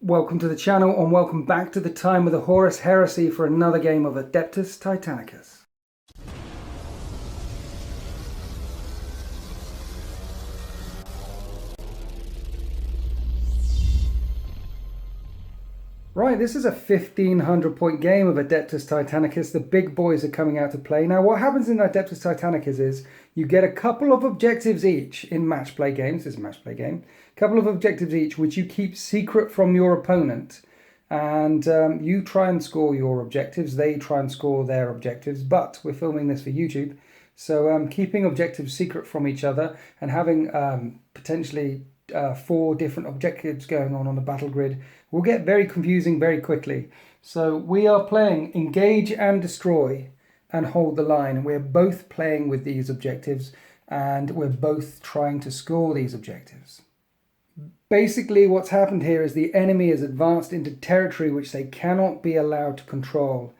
Welcome to the channel and welcome back to the time of the Horus Heresy for another game of Adeptus Titanicus. Right, this is a 1500 point game of Adeptus Titanicus. The big boys are coming out to play. Now what happens in Adeptus Titanicus is you get a couple of objectives each in match play games. This is a match play game. A couple of objectives each which you keep secret from your opponent. And you try and score your objectives. They try and score their objectives. But we're filming this for YouTube. So keeping objectives secret from each other and having potentially 4 different objectives going on the battle grid will get very confusing very quickly. So we are playing engage and destroy and hold the line. We're both playing with these objectives and we're both trying to score these objectives. Basically what's happened here is the enemy has advanced into territory which they cannot be allowed to control,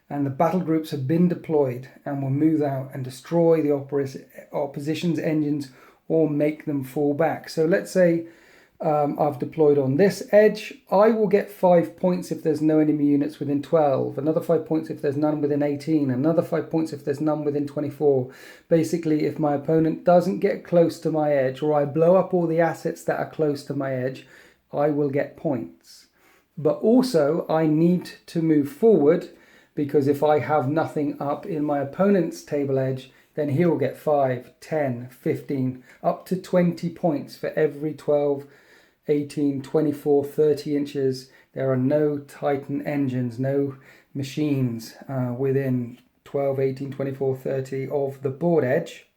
and the battle groups have been deployed and will move out and destroy the opposition's engines or make them fall back. So let's say I've deployed on this edge. I will get 5 points if there's no enemy units within 12, another 5 points if there's none within 18, another 5 points if there's none within 24. Basically, if my opponent doesn't get close to my edge or I blow up all the assets that are close to my edge, I will get points. But also I need to move forward, because if I have nothing up in my opponent's table edge, then he will get 5, 10, 15, up to 20 points for every 12, 18, 24, 30 inches. There are no Titan engines, no machines within 12, 18, 24, 30 of the board edge.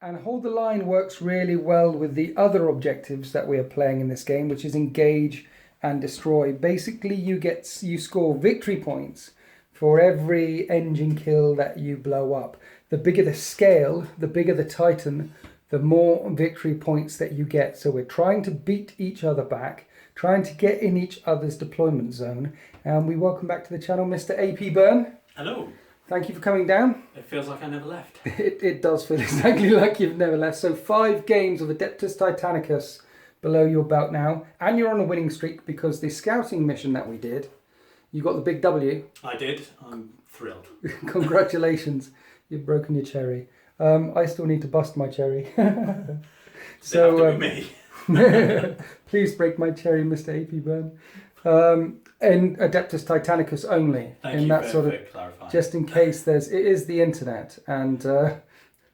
And hold the line works really well with the other objectives that we are playing in this game, which is engage and destroy. Basically, you score victory points for every engine kill that you blow up. The bigger the scale, the bigger the Titan, the more victory points that you get. So we're trying to beat each other back, trying to get in each other's deployment zone. And we welcome back to the channel Mr. AP Byrne. Hello. Thank you for coming down. It feels like I never left. It does feel exactly like you've never left. So 5 games of Adeptus Titanicus below your belt now. And you're on a winning streak because the scouting mission that we did, you got the big W. I did. I'm thrilled. Congratulations. You've broken your cherry. I still need to bust my cherry. So have to be me. Please break my cherry, Mr. AP Byrne. And Adeptus Titanicus only. Thank you that for, sort for of, clarifying. just in case it is the internet, and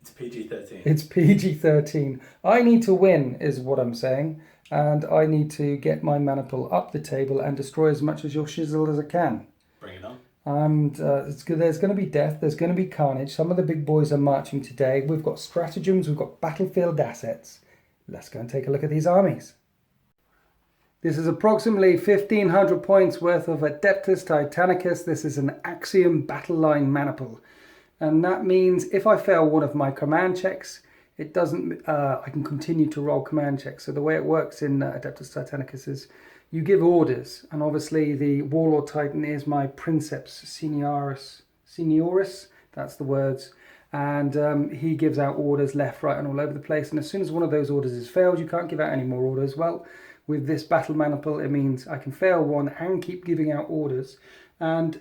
it's PG-13. It's PG-13. I need to win, is what I'm saying, and I need to get my maniple up the table and destroy as much of your shizzle as I can. Bring it on. And there's going to be death, there's going to be carnage. Some of the big boys are marching today. We've got stratagems, we've got battlefield assets. Let's go and take a look at these armies. This is approximately 1500 points worth of Adeptus Titanicus. This is an Axiom battle line maniple. And that means if I fail one of my command checks, it doesn't. I can continue to roll command checks. So the way it works in Adeptus Titanicus is you give orders, and obviously the Warlord Titan is my Princeps Senioris, that's the words, and he gives out orders left, right and all over the place, and as soon as one of those orders is failed, you can't give out any more orders. Well, with this battle maniple, it means I can fail one and keep giving out orders, and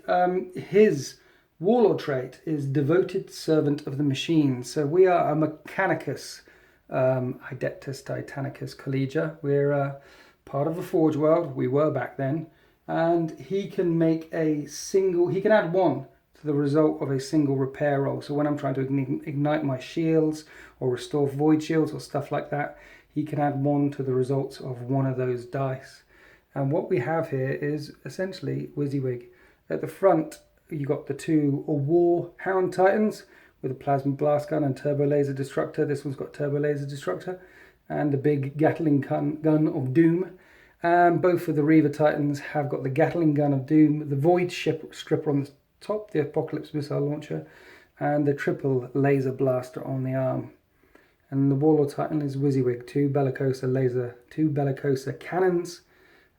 his Warlord trait is Devoted Servant of the Machine. So we are a Mechanicus Adeptus Titanicus Collegia. We're part of the Forge World, we were back then, and he can make he can add 1 to the result of a single repair roll. So when I'm trying to ignite my shields or restore void shields or stuff like that, he can add 1 to the results of one of those dice. And what we have here is essentially WYSIWYG. At the front, you got the 2 War Hound Titans with a plasma blast gun and turbo laser destructor. This one's got turbo laser destructor. And the big Gatling gun of Doom. And both of the Reaver Titans have got the Gatling gun of Doom, the Void Stripper on the top, the Apocalypse Missile Launcher, and the triple laser blaster on the arm. And the Warlord Titan is WYSIWYG, 2 Bellicosa cannons,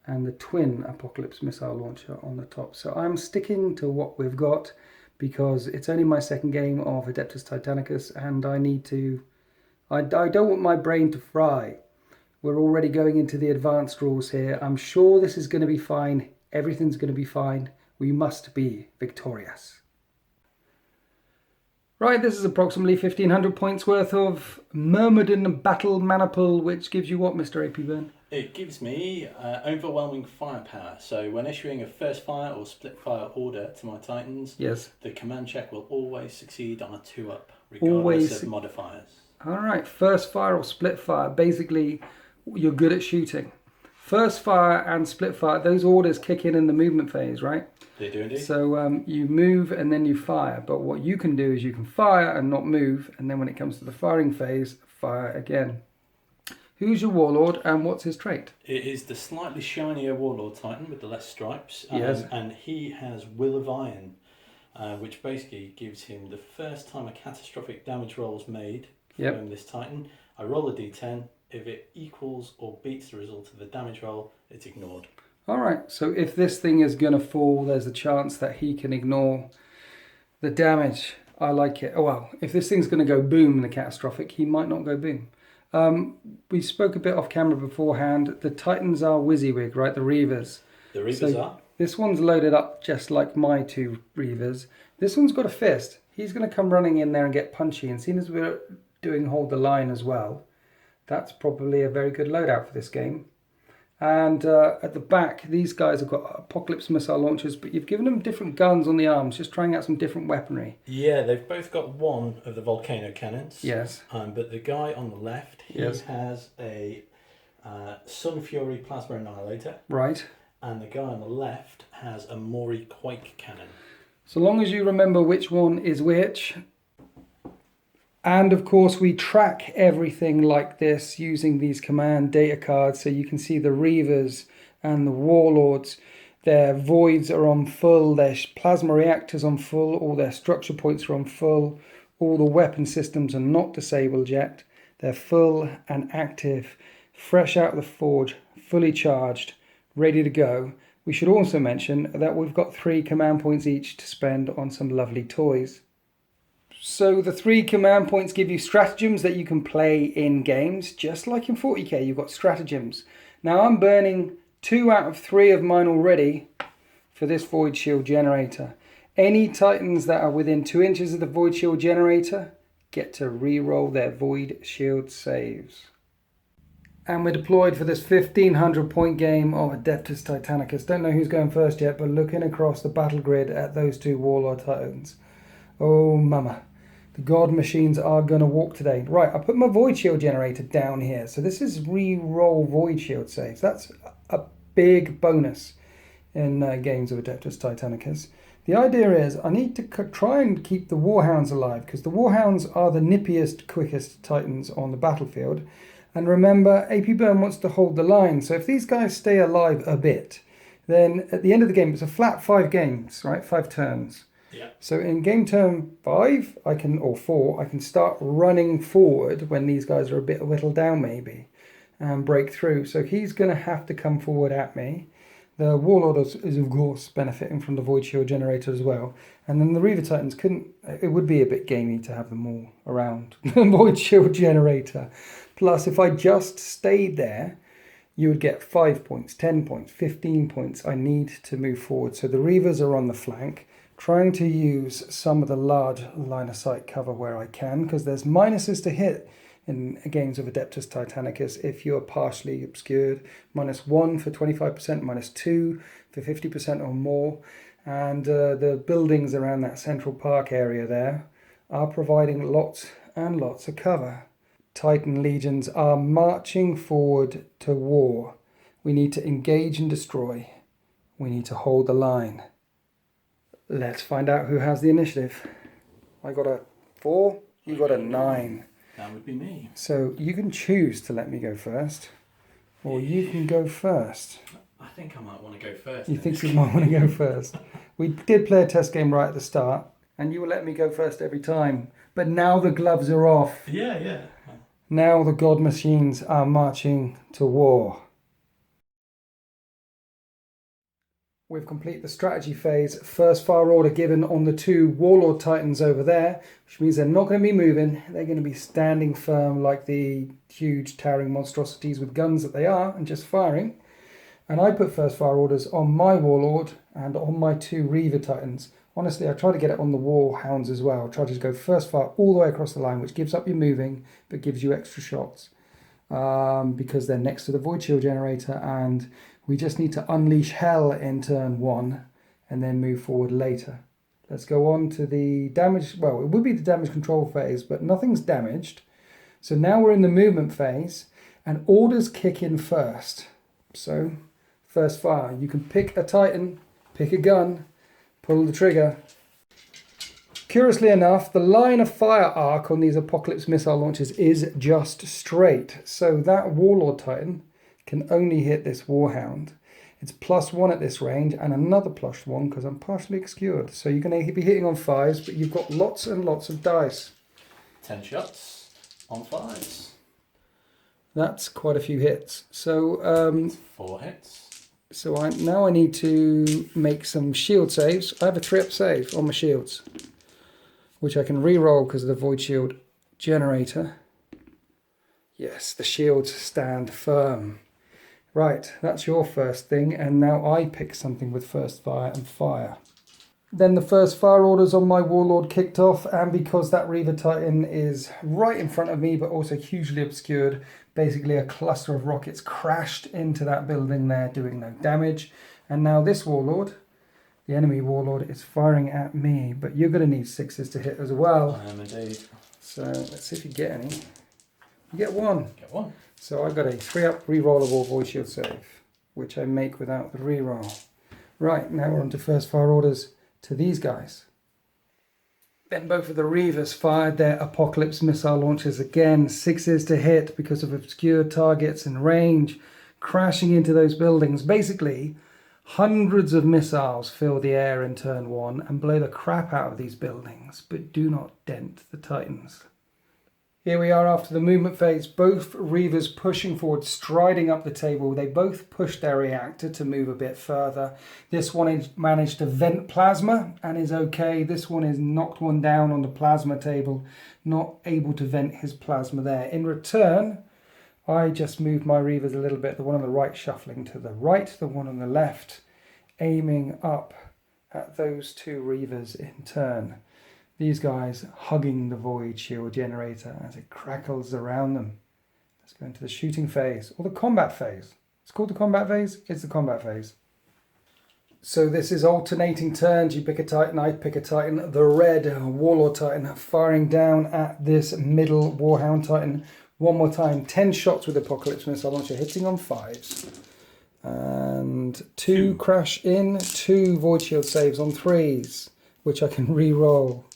and the twin Apocalypse Missile Launcher on the top. So I'm sticking to what we've got because it's only my second game of Adeptus Titanicus, and I need to. I don't want my brain to fry We're already going into the advanced rules here. I'm sure this is going to be fine. Everything's going to be fine. We must be victorious. Right, this is approximately 1,500 points worth of Myrmidon Battle Maniple, which gives you what, Mr. AP Burn? It gives me overwhelming firepower. So when issuing a first fire or split fire order to my Titans, yes, the command check will always succeed on a 2-up, regardless of modifiers. All right, first fire or split fire. Basically, you're good at shooting. First fire and split fire, those orders kick in the movement phase, right? They do indeed. So you move and then you fire. But what you can do is you can fire and not move. And then when it comes to the firing phase, fire again. Who's your warlord and what's his trait? It is the slightly shinier warlord Titan with the less stripes. Yes. And he has Will of Iron, which basically gives him the first time a catastrophic damage roll is made from this Titan. I roll a d10. If it equals or beats the result of the damage roll, it's ignored. All right, so if this thing is going to fall, there's a chance that he can ignore the damage. I like it. Oh, well, if this thing's going to go boom in the catastrophic, he might not go boom. We spoke a bit off camera beforehand. The Titans are WYSIWYG, right? The Reavers. The Reavers are. This one's loaded up just like my two Reavers. This one's got a fist. He's going to come running in there and get punchy. And seeing as we're doing hold the line as well, that's probably a very good loadout for this game. And at the back, these guys have got Apocalypse missile launchers, but you've given them different guns on the arms, just trying out some different weaponry. Yeah, they've both got one of the volcano cannons. Yes. But the guy on the left, he has a Sun Fury plasma annihilator. Right. And the guy on the left has a Mori Quake cannon. So long as you remember which one is which. And of course we track everything like this using these command data cards, so you can see the Reavers and the Warlords. Their voids are on full, their plasma reactors on full, all their structure points are on full, all the weapon systems are not disabled yet. They're full and active, fresh out of the forge, fully charged, ready to go. We should also mention that we've got 3 command points each to spend on some lovely toys. So the 3 command points give you stratagems that you can play in games, just like in 40k, you've got stratagems. Now I'm burning 2 out of 3 of mine already for this Void Shield generator. Any Titans that are within 2 inches of the Void Shield generator get to re-roll their Void Shield saves. And we're deployed for this 1,500 point game of Adeptus Titanicus. Don't know who's going first yet, but looking across the battle grid at those 2 Warlord Titans. Oh mama. The God machines are going to walk today. Right, I put my Void Shield generator down here. So this is re-roll Void Shield saves. That's a big bonus in games of Adeptus Titanicus. The idea is I need to try and keep the Warhounds alive, because the Warhounds are the nippiest, quickest Titans on the battlefield. And remember, AP Burn wants to hold the line. So if these guys stay alive a bit, then at the end of the game, it's a flat 5 games, right? 5 turns. Yeah. So in game turn 5, or 4, I can start running forward when these guys are a bit whittled down maybe, and break through. So he's going to have to come forward at me. The Warlord is of course benefiting from the Void Shield generator as well. And then the Reaver Titans it would be a bit gamey to have them all around the Void Shield generator. Plus if I just stayed there, you would get 5 points, 10 points, 15 points I need to move forward. So the Reavers are on the flank, trying to use some of the large line of sight cover where I can, because there's minuses to hit in games of Adeptus Titanicus if you're partially obscured. -1 for 25%, -2 for 50% or more. And the buildings around that Central Park area there are providing lots and lots of cover. Titan legions are marching forward to war. We need to engage and destroy. We need to hold the line. Let's find out who has the initiative. I got a 4, you got a 9. That would be me. So you can choose to let me go first, or you can go first. I think I might want to go first. You think you might want to go first? We did play a test game right at the start, and you will let me go first every time. But now the gloves are off. Yeah. Now the God machines are marching to war. We've completed the strategy phase. First fire order given on the 2 Warlord Titans over there, which means they're not going to be moving. They're going to be standing firm like the huge towering monstrosities with guns that they are and just firing. And I put first fire orders on my Warlord and on my 2 Reaver Titans. Honestly, I try to get it on the Warhounds as well. Try to just go first fire all the way across the line, which gives up your moving, but gives you extra shots. Because they're next to the Void Shield generator, and we just need to unleash hell in turn 1 and then move forward later. Let's go on to the damage. Well, it would be the damage control phase, but nothing's damaged. So now we're in the movement phase, and orders kick in first. So first fire. You can pick a Titan, pick a gun, pull the trigger. Curiously enough, the line of fire arc on these Apocalypse missile launchers is just straight. So that Warlord Titan can only hit this Warhound. It's +1 at this range and another +1 because I'm partially obscured. So you're going to be hitting on 5s, but you've got lots and lots of dice. 10 shots on 5s. That's quite a few hits. So 4 hits. So now I need to make some shield saves. I have a 3-up save on my shields, which I can re-roll because of the Void Shield generator. Yes, the shields stand firm. Right, that's your first thing, and now I pick something with first fire and fire. Then the first fire orders on my Warlord kicked off, and because that Reaver Titan is right in front of me but also hugely obscured, basically a cluster of rockets crashed into that building there, doing no damage. And now this Warlord, the enemy Warlord, is firing at me, but you're going to need 6s to hit as well. I am indeed. So let's see if you get any. You get 1. Get 1. So I've got a 3-up re-rollable Void Shield save, which I make without the re-roll. Right, now we're on to first fire orders to these guys. Then both of the Reavers fired their Apocalypse missile launchers again. 6s to hit because of obscured targets and range, crashing into those buildings. Basically, hundreds of missiles fill the air in turn 1 and blow the crap out of these buildings, but do not dent the Titans. Here we are after the movement phase, both Reavers pushing forward, striding up the table. They both pushed their reactor to move a bit further. This one managed to vent plasma and is okay. This one is knocked one down on the plasma table, not able to vent his plasma there. In return, I just moved my Reavers a little bit, the one on the right shuffling to the right, the one on the left aiming up at those 2 Reavers in turn. These guys hugging the Void Shield generator as it crackles around them. Let's go into the shooting phase, or the combat phase. It's called the combat phase, it's the combat phase. So this is alternating turns. You pick a Titan, I pick a Titan. The red Warlord Titan firing down at this middle Warhound Titan. One more time, 10 shots with Apocalypse missile launcher, hitting on 5s. And 2 crash in, 2 Void Shield saves on 3s, which I can re-roll.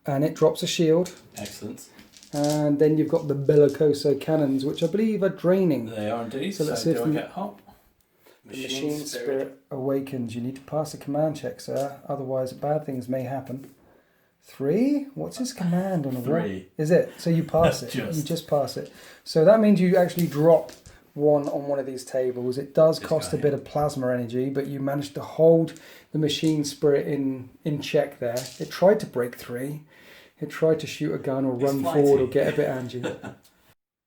And it drops a shield. Excellent. And then you've got the Bellicoso cannons, which I believe are draining. They are indeed. So let's do see if I get hot? The Machine Spirit awakens. You need to pass a command check, sir. Otherwise, bad things may happen. 3? What's his command on a 3. Is it? So you pass it. You just pass it. So that means you actually drop 1 on one of these tables. It does cost a bit of plasma energy, but you managed to hold the Machine Spirit in check there. It tried to break 3. It tried to shoot a gun or run forward or get a bit angy.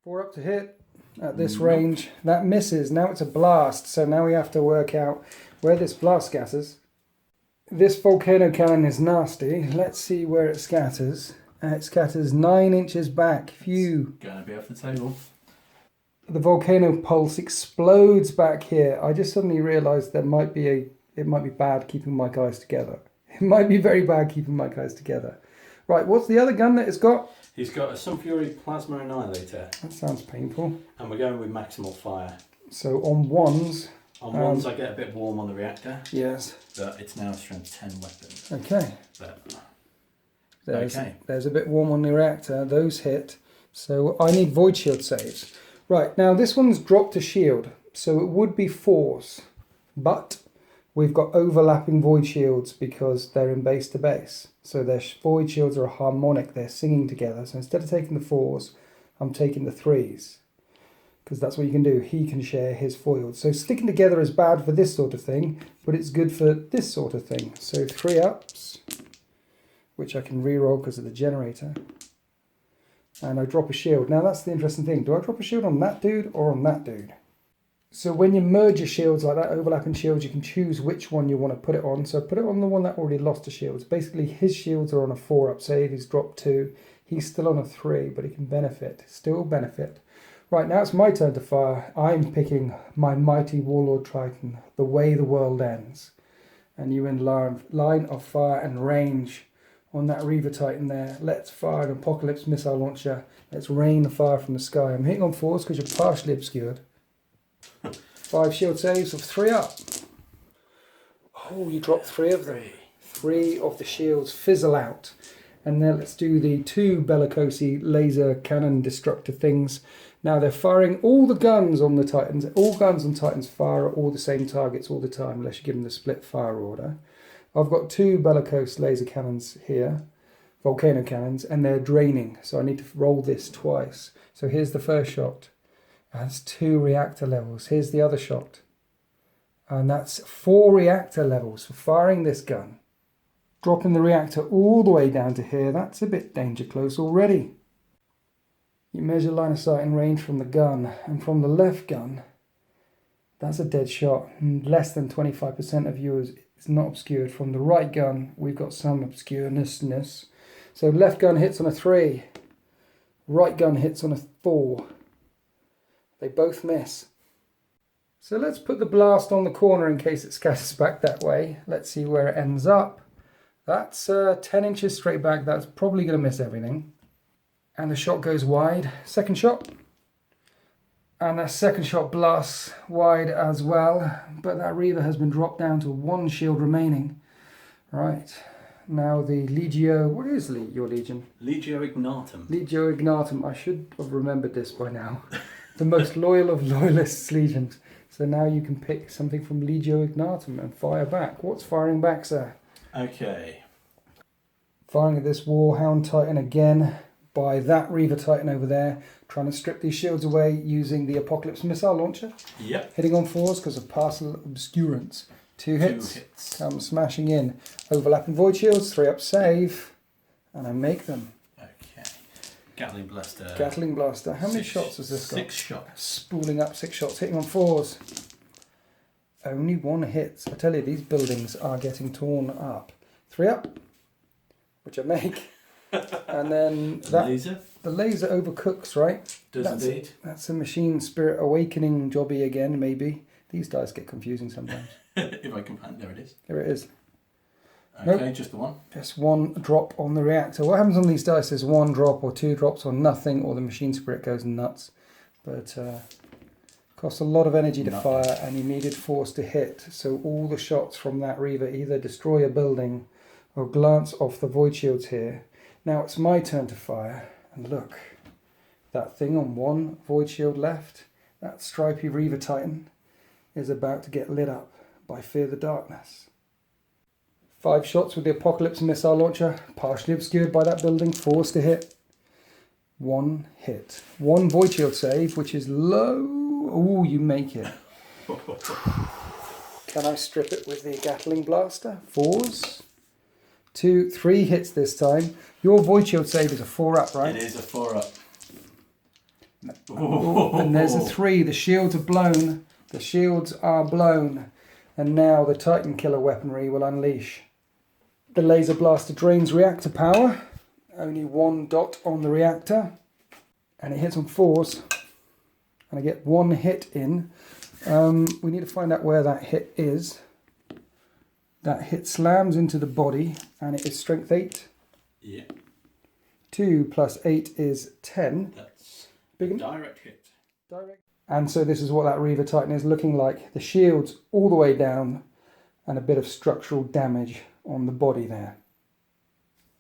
4 up to hit at this range. That misses. Now it's a blast. So now we have to work out where this blast scatters. This volcano cannon is nasty. Let's see where it scatters. It scatters 9 inches back. Phew. It's going to be off the table. The volcano pulse explodes back here. I just suddenly realised it might be bad keeping my guys together. It might be very bad keeping my guys together. Right, what's the other gun that it's got? He's got a Sun Fury Plasma Annihilator. That sounds painful. And we're going with maximal fire. So on 1s... On 1s I get a bit warm on the reactor. Yes. But it's now a strength 10 weapon. Okay. But, there's a bit warm on the reactor. Those hit. So I need Void Shield saves. Right, now this one's dropped a shield. So it would be 4s. But we've got overlapping Void Shields because they're in base to base. So their Void Shields are harmonic. They're singing together. So instead of taking the 4s, I'm taking the 3s. because that's what you can do. He can share his foils. So sticking together is bad for this sort of thing, but it's good for this sort of thing. So 3 ups, which I can reroll because of the generator. And I drop a shield. Now that's the interesting thing. Do I drop a shield on that dude or on that dude? So when you merge your shields like that, overlapping shields, you can choose which one you want to put it on. So put it on the one that already lost a shield. Basically his shields are on a 4-up save. He's dropped 2. He's still on a 3, but he can benefit. Still benefit. Right, now it's my turn to fire. I'm picking my mighty Warlord Triton, the way the world ends. And you in line of fire and range on that Reaver Titan there. Let's fire an Apocalypse missile launcher. Let's rain the fire from the sky. I'm hitting on 4s because you're partially obscured. 5 shield saves of 3 up. Oh, you dropped 3 of them. 3 of the shields fizzle out. And then let's do the 2 bellicosi laser cannon destructor things. Now they're firing all the guns on the Titans. All guns on Titans fire at all the same targets all the time, unless you give them the split fire order. I've got 2 bellicose laser cannons here, volcano cannons, and they're draining. So I need to roll this twice. So here's the first shot. That's 2 reactor levels. Here's the other shot. And that's 4 reactor levels for firing this gun. Dropping the reactor all the way down to here. That's a bit danger close already. You measure line of sight and range from the gun. And from the left gun, that's a dead shot. Less than 25% of viewers is not obscured. From the right gun, we've got some obscureness. So left gun hits on a 3. Right gun hits on a 4. They both miss. So let's put the blast on the corner in case it scatters back that way. Let's see where it ends up. That's 10 inches straight back. That's probably going to miss everything. And the shot goes wide. Second shot. And that second shot blasts wide as well. But that Reaver has been dropped down to 1 shield remaining. Right. Now the Legio... What is your Legion? Legio Ignatum. Legio Ignatum. I should have remembered this by now. The most loyal of loyalists legions. So now you can pick something from Legio Ignatum and fire back. What's firing back, sir? Okay. Firing at this Warhound Titan again by that Reaver Titan over there. Trying to strip these shields away using the Apocalypse missile launcher. Yep. Hitting on 4s because of partial obscurance. 2 hits. 2 hits. Come smashing in. Overlapping void shields. 3 up save. And I make them. Okay. Gatling Blaster. Gatling Blaster. How many shots has this got? 6 shots. Spooling up 6 shots. Hitting on 4s. Only 1 hit. I tell you, these buildings are getting torn up. 3 up, which I make. And then the laser overcooks, right? Does indeed. That's a Machine Spirit Awakening jobby again, maybe. These dice get confusing sometimes. If I can find, there it is. There it is. Okay, Nope. just the 1. Just 1 drop on the reactor. What happens on these dice is 1 drop or 2 drops or nothing, or the Machine Spirit goes nuts. But costs a lot of energy to fire, and you needed force to hit. So all the shots from that Reaver either destroy a building or glance off the void shields here. Now it's my turn to fire, and look, that thing on 1 void shield left, that stripy Reaver Titan, is about to get lit up by Fear the Darkness. 5 shots with the Apocalypse missile launcher, partially obscured by that building, 4s to hit. 1 hit. 1 void shield save, which is low. Ooh, you make it. Can I strip it with the Gatling Blaster? 4s. 2, 3 hits this time. Your void shield save is a 4 up, right? It is a 4 up. Oh, and there's a 3. The shields are blown. The shields are blown. And now the Titan Killer weaponry will unleash. The laser blaster drains reactor power. Only 1 dot on the reactor. And it hits on 4s. And I get 1 hit in. We need to find out where that hit is. That hit slams into the body, and it is strength 8. Yeah. 2 plus 8 is 10. That's Big a direct hit. Direct. And so this is what that Reaver Titan is looking like. The shields all the way down, and a bit of structural damage on the body there.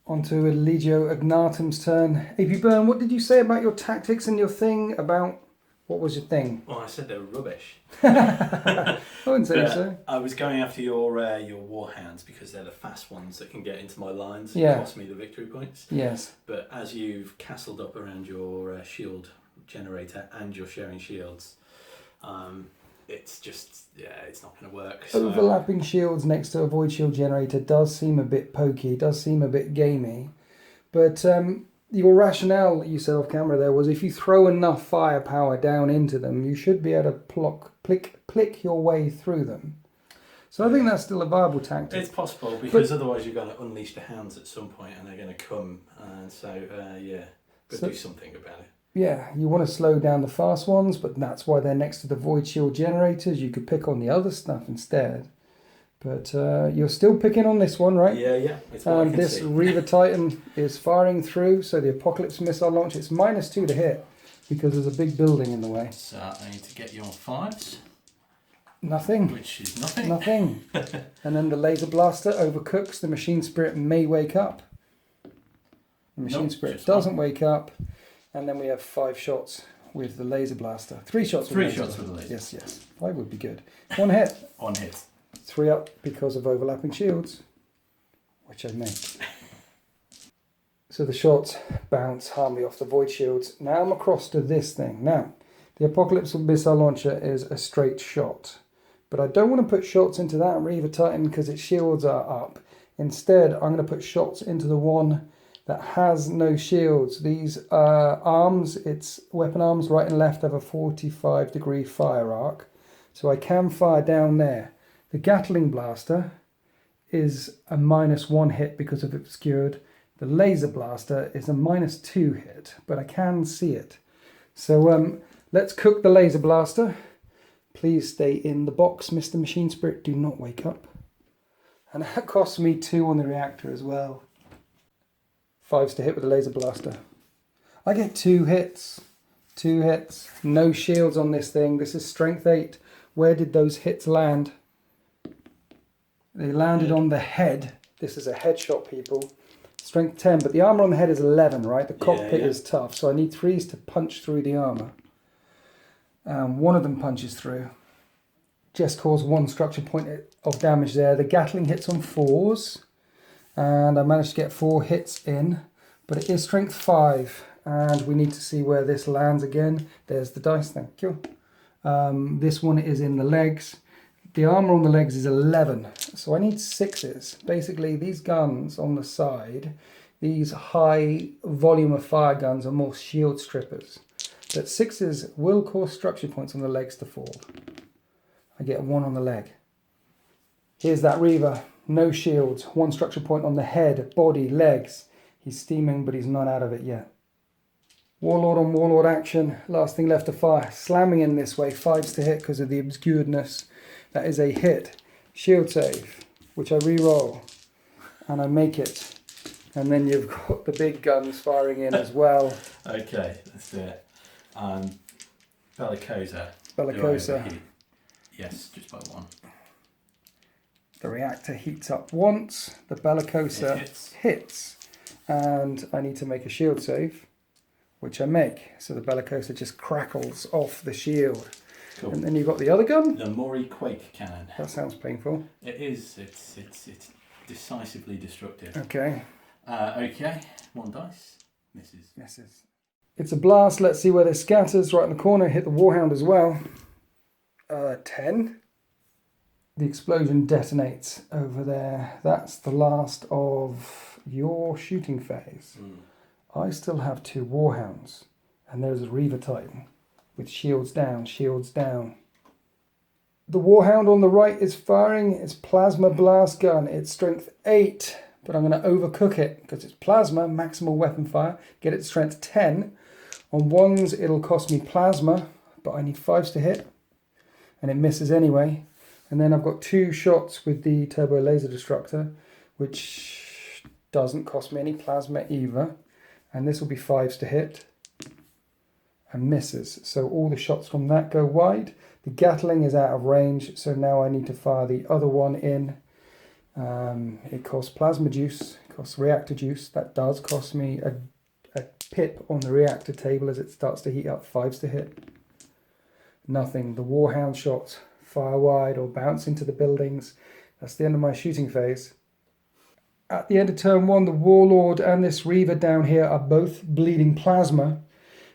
Onto a Legio Ignatum's turn. AP Byrne, what did you say about your tactics and your thing about... What was your thing? Well, I said they were rubbish. I wouldn't say so. I was going after your Warhounds because they're the fast ones that can get into my lines and Yeah. cost me the victory points. Yes. But as you've castled up around your shield generator and you're sharing shields, it's just, it's not going to work. So. Overlapping shields next to a void shield generator does seem a bit pokey, does seem a bit gamey. But your rationale that you said off camera there was if you throw enough firepower down into them, you should be able to plick your way through them. So I think that's still a viable tactic. It's possible, because otherwise you're going to unleash the hounds at some point and they're going to come. Do something about it. Yeah, you want to slow down the fast ones, but that's why they're next to the void shield generators. You could pick on the other stuff instead. But you're still picking on this one, right? Yeah. It's what I can this see. Reaver Titan is firing through, so the Apocalypse missile launch, it's -2 to hit because there's a big building in the way. So I need to get your 5s. Nothing. Which is nothing. Nothing. And then the laser blaster overcooks. The machine spirit may wake up. The machine spirit doesn't wake up. And then we have 5 shots with the laser blaster. 3 shots with the laser. Yes. 5 would be good. 1 hit. 1 hit. 3 up because of overlapping shields, which I make. So the shots bounce, harm me off the void shields. Now I'm across to this thing. Now, the Apocalypse missile launcher is a straight shot. But I don't want to put shots into that Reaver Titan because its shields are up. Instead, I'm going to put shots into the one that has no shields. These arms, its weapon arms right and left have a 45-degree fire arc. So I can fire down there. The Gatling blaster is a -1 hit because of obscured. The laser blaster is a -2 hit, but I can see it. So let's cook the laser blaster. Please stay in the box, Mr. Machine Spirit. Do not wake up. And that costs me 2 on the reactor as well. 5s to hit with the laser blaster. I get 2 hits. 2 hits. No shields on this thing. This is strength 8. Where did those hits land? They landed on the head. This is a headshot, people. Strength 10, but the armor on the head is 11, right? The cockpit is tough, so I need 3s to punch through the armor. One of them punches through. Just cause 1 structure point of damage there. The Gatling hits on 4s, and I managed to get 4 hits in, but it is strength 5, and we need to see where this lands again. There's the dice, thank you. This one is in the legs. The armor on the legs is 11, so I need 6s. Basically, these guns on the side, these high volume of fire guns are more shield strippers. But 6s will cause structure points on the legs to fall. I get 1 on the leg. Here's that Reaver, no shields, 1 structure point on the head, body, legs. He's steaming, but he's not out of it yet. Warlord on Warlord action, last thing left to fire. Slamming in this way, 5s to hit because of the obscuredness. That is a hit. Shield save, which I re-roll, and I make it. And then you've got the big guns firing in as well. Okay, let's do it. Bellicosa. Yes, just by 1. The reactor heats up once. The Bellicosa hits. And I need to make a shield save, which I make. So the Bellicosa just crackles off the shield. Cool. And then you've got the other gun. The Mori Quake Cannon. That sounds painful. It is. It's decisively destructive. Okay. Okay. 1 dice. Misses. It's a blast. Let's see where this scatters. Right in the corner. Hit the Warhound as well. 10. The explosion detonates over there. That's the last of your shooting phase. I still have 2 Warhounds. And there's a Reaver Titan. With shields down, shields down. The Warhound on the right is firing its plasma blast gun. It's strength 8, but I'm going to overcook it because it's plasma, maximal weapon fire. Get it strength 10. On 1s, it'll cost me plasma, but I need 5s to hit, and it misses anyway. And then I've got 2 shots with the turbo laser destructor, which doesn't cost me any plasma either. And this will be 5s to hit. And misses. So all the shots from that go wide. The Gatling is out of range, so now I need to fire the other one in. It costs plasma juice, costs reactor juice. That does cost me a pip on the reactor table as it starts to heat up. 5s to hit. Nothing. The Warhound shots fire wide or bounce into the buildings. That's the end of my shooting phase. At the end of turn 1, the Warlord and this Reaver down here are both bleeding plasma.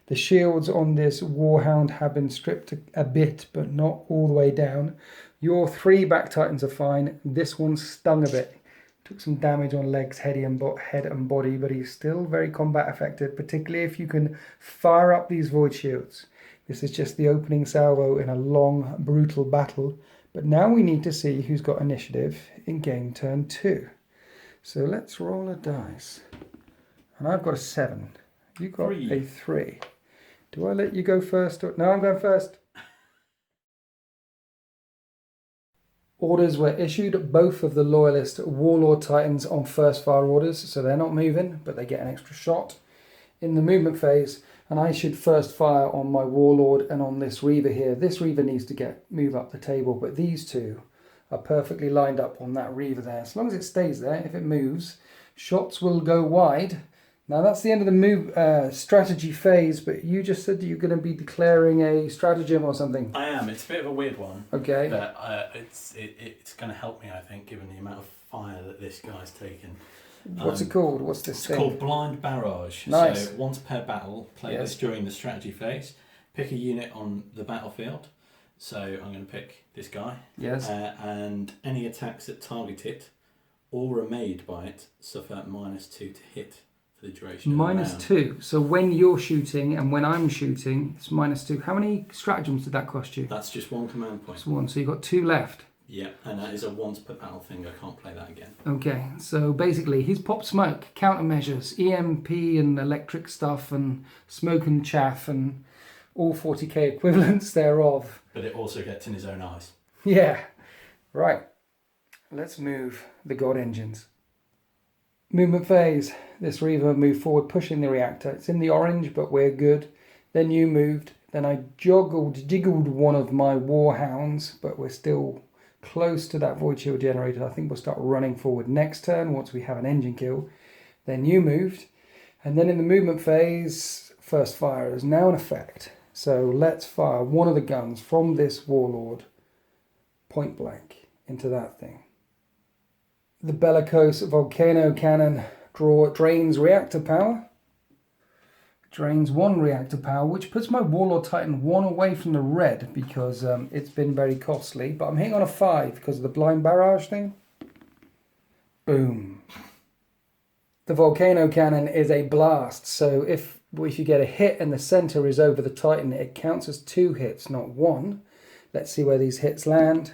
The shields on this Warhound have been stripped a bit, but not all the way down. Your 3 back titans are fine. This one stung a bit. Took some damage on legs, head and body, but he's still very combat effective, particularly if you can fire up these void shields. This is just the opening salvo in a long, brutal battle. But now we need to see who's got initiative in game turn 2. So let's roll a dice. And I've got a 7. You got 3. a 3. Do I let you go first? No, I'm going first. Orders were issued, both of the Loyalist Warlord Titans on first fire orders, so they're not moving, but they get an extra shot in the movement phase, and I should first fire on my Warlord and on this Reaver here. This Reaver needs to move up the table, but these two are perfectly lined up on that Reaver there. As long as it stays there, if it moves, shots will go wide. Now that's the end of the move strategy phase, but you just said you're going to be declaring a stratagem or something. I am. It's a bit of a weird one. Okay. But it's going to help me, I think, given the amount of fire that this guy's taken. What's it called? What's this thing? It's called Blind Barrage. Nice. So once per battle, play this during the strategy phase. Pick a unit on the battlefield. So I'm going to pick this guy. Yes. And any attacks that target it or are made by it suffer -2 to hit. The duration -2. So when you're shooting and when I'm shooting, it's -2. How many stratagems did that cost you? That's just 1 command point. It's 1. So you've got 2 left. Yeah, and that is a once per battle thing. I can't play that again. Okay, so basically he's pop smoke, countermeasures, EMP and electric stuff and smoke and chaff and all 40k equivalents thereof. But it also gets in his own eyes. Yeah. Right. Let's move the God Engines. Movement phase. This Reaver moved forward, pushing the reactor. It's in the orange, but we're good. Then you moved. Then I jiggled one of my Warhounds, but we're still close to that Void Shield generator. I think we'll start running forward next turn once we have an engine kill. Then you moved. And then in the movement phase, first fire is now in effect. So let's fire one of the guns from this Warlord point blank into that thing. The Bellicose Volcano Cannon drains reactor power. Drains 1 reactor power, which puts my Warlord Titan 1 away from the red because it's been very costly. But I'm hitting on a 5 because of the blind barrage thing. Boom. The Volcano Cannon is a blast, so if you get a hit and the center is over the Titan, it counts as 2 hits, not 1. Let's see where these hits land.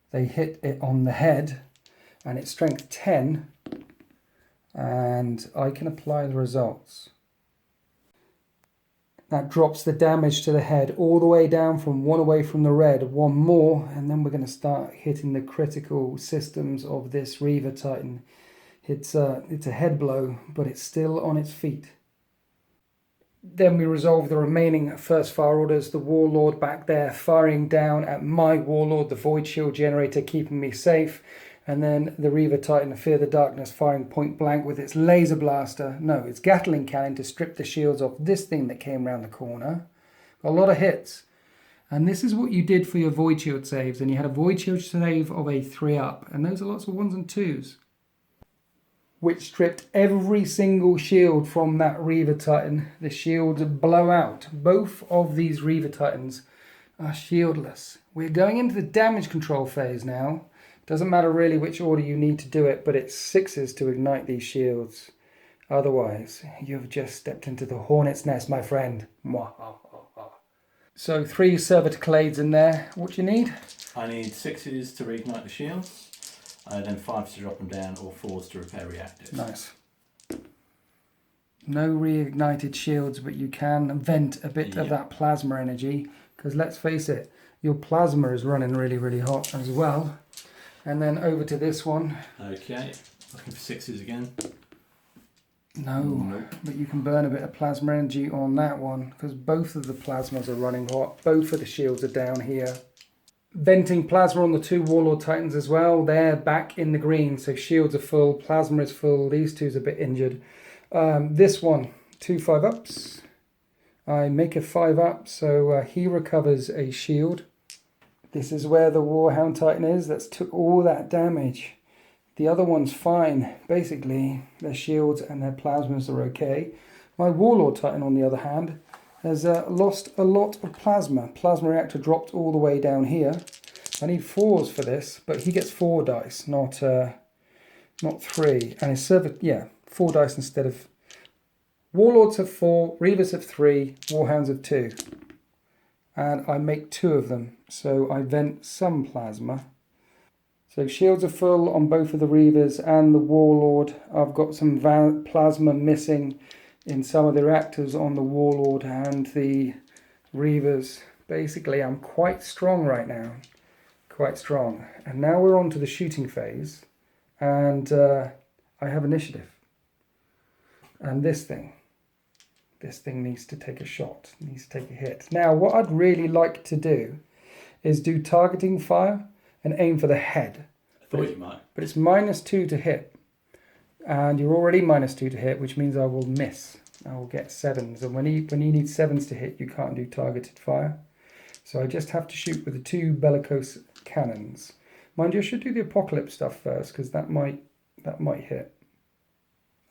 They hit it on the head. And it's strength 10, and I can apply the results. That drops the damage to the head all the way down from 1 away from the red, 1 more, and then we're going to start hitting the critical systems of this Reaver Titan. It's a head blow, but it's still on its feet. Then we resolve the remaining first fire orders. The Warlord back there firing down at my Warlord, the Void Shield generator, keeping me safe. And then the Reaver Titan, Fear the Darkness, firing point blank with its laser blaster. No, its Gatling cannon to strip the shields off this thing that came round the corner. Got a lot of hits. And this is what you did for your Void Shield saves. And you had a Void Shield save of a 3-up. And those are lots of 1s and 2s. Which stripped every single shield from that Reaver Titan. The shields blow out. Both of these Reaver Titans are shieldless. We're going into the damage control phase now. Doesn't matter really which order you need to do it, but it's 6s to ignite these shields. Otherwise, you've just stepped into the hornet's nest, my friend. So 3 Cerviticlades in there. What do you need? I need 6s to reignite the shields, then 5s to drop them down, or 4s to repair reactors. Nice. No reignited shields, but you can vent a bit of that plasma energy, because let's face it, your plasma is running really, really hot as well. And then over to this one. Okay, looking for 6s again. No, nope. But you can burn a bit of plasma energy on that one because both of the plasmas are running hot. Both of the shields are down here. Venting plasma on the 2 Warlord Titans as well. They're back in the green, so shields are full, plasma is full. These 2's a bit injured. This one, 2 5-ups. I make a 5-up, so he recovers a shield. This is where the Warhound Titan is. That's took all that damage. The other one's fine. Basically, their shields and their plasmas are okay. My Warlord Titan, on the other hand, has lost a lot of plasma. Plasma reactor dropped all the way down here. I need 4s for this, but he gets 4 dice, not 3. And his server, 4 dice instead of... Warlords have 4, Reavers have 3, Warhounds have 2. And I make 2 of them, so I vent some plasma. So shields are full on both of the Reavers and the Warlord. I've got some plasma missing in some of the reactors on the Warlord and the Reavers. Basically, I'm quite strong right now. Quite strong. And now we're on to the shooting phase. And I have initiative. And this thing needs to take a shot, needs to take a hit. Now, what I'd really like to do is do targeting fire and aim for the head. I thought you might. But it's -2 to hit. And you're already -2 to hit, which means I will miss. I will get 7s. And when you need 7s to hit, you can't do targeted fire. So I just have to shoot with the 2 bellicose cannons. Mind you, I should do the Apocalypse stuff first, because that might hit.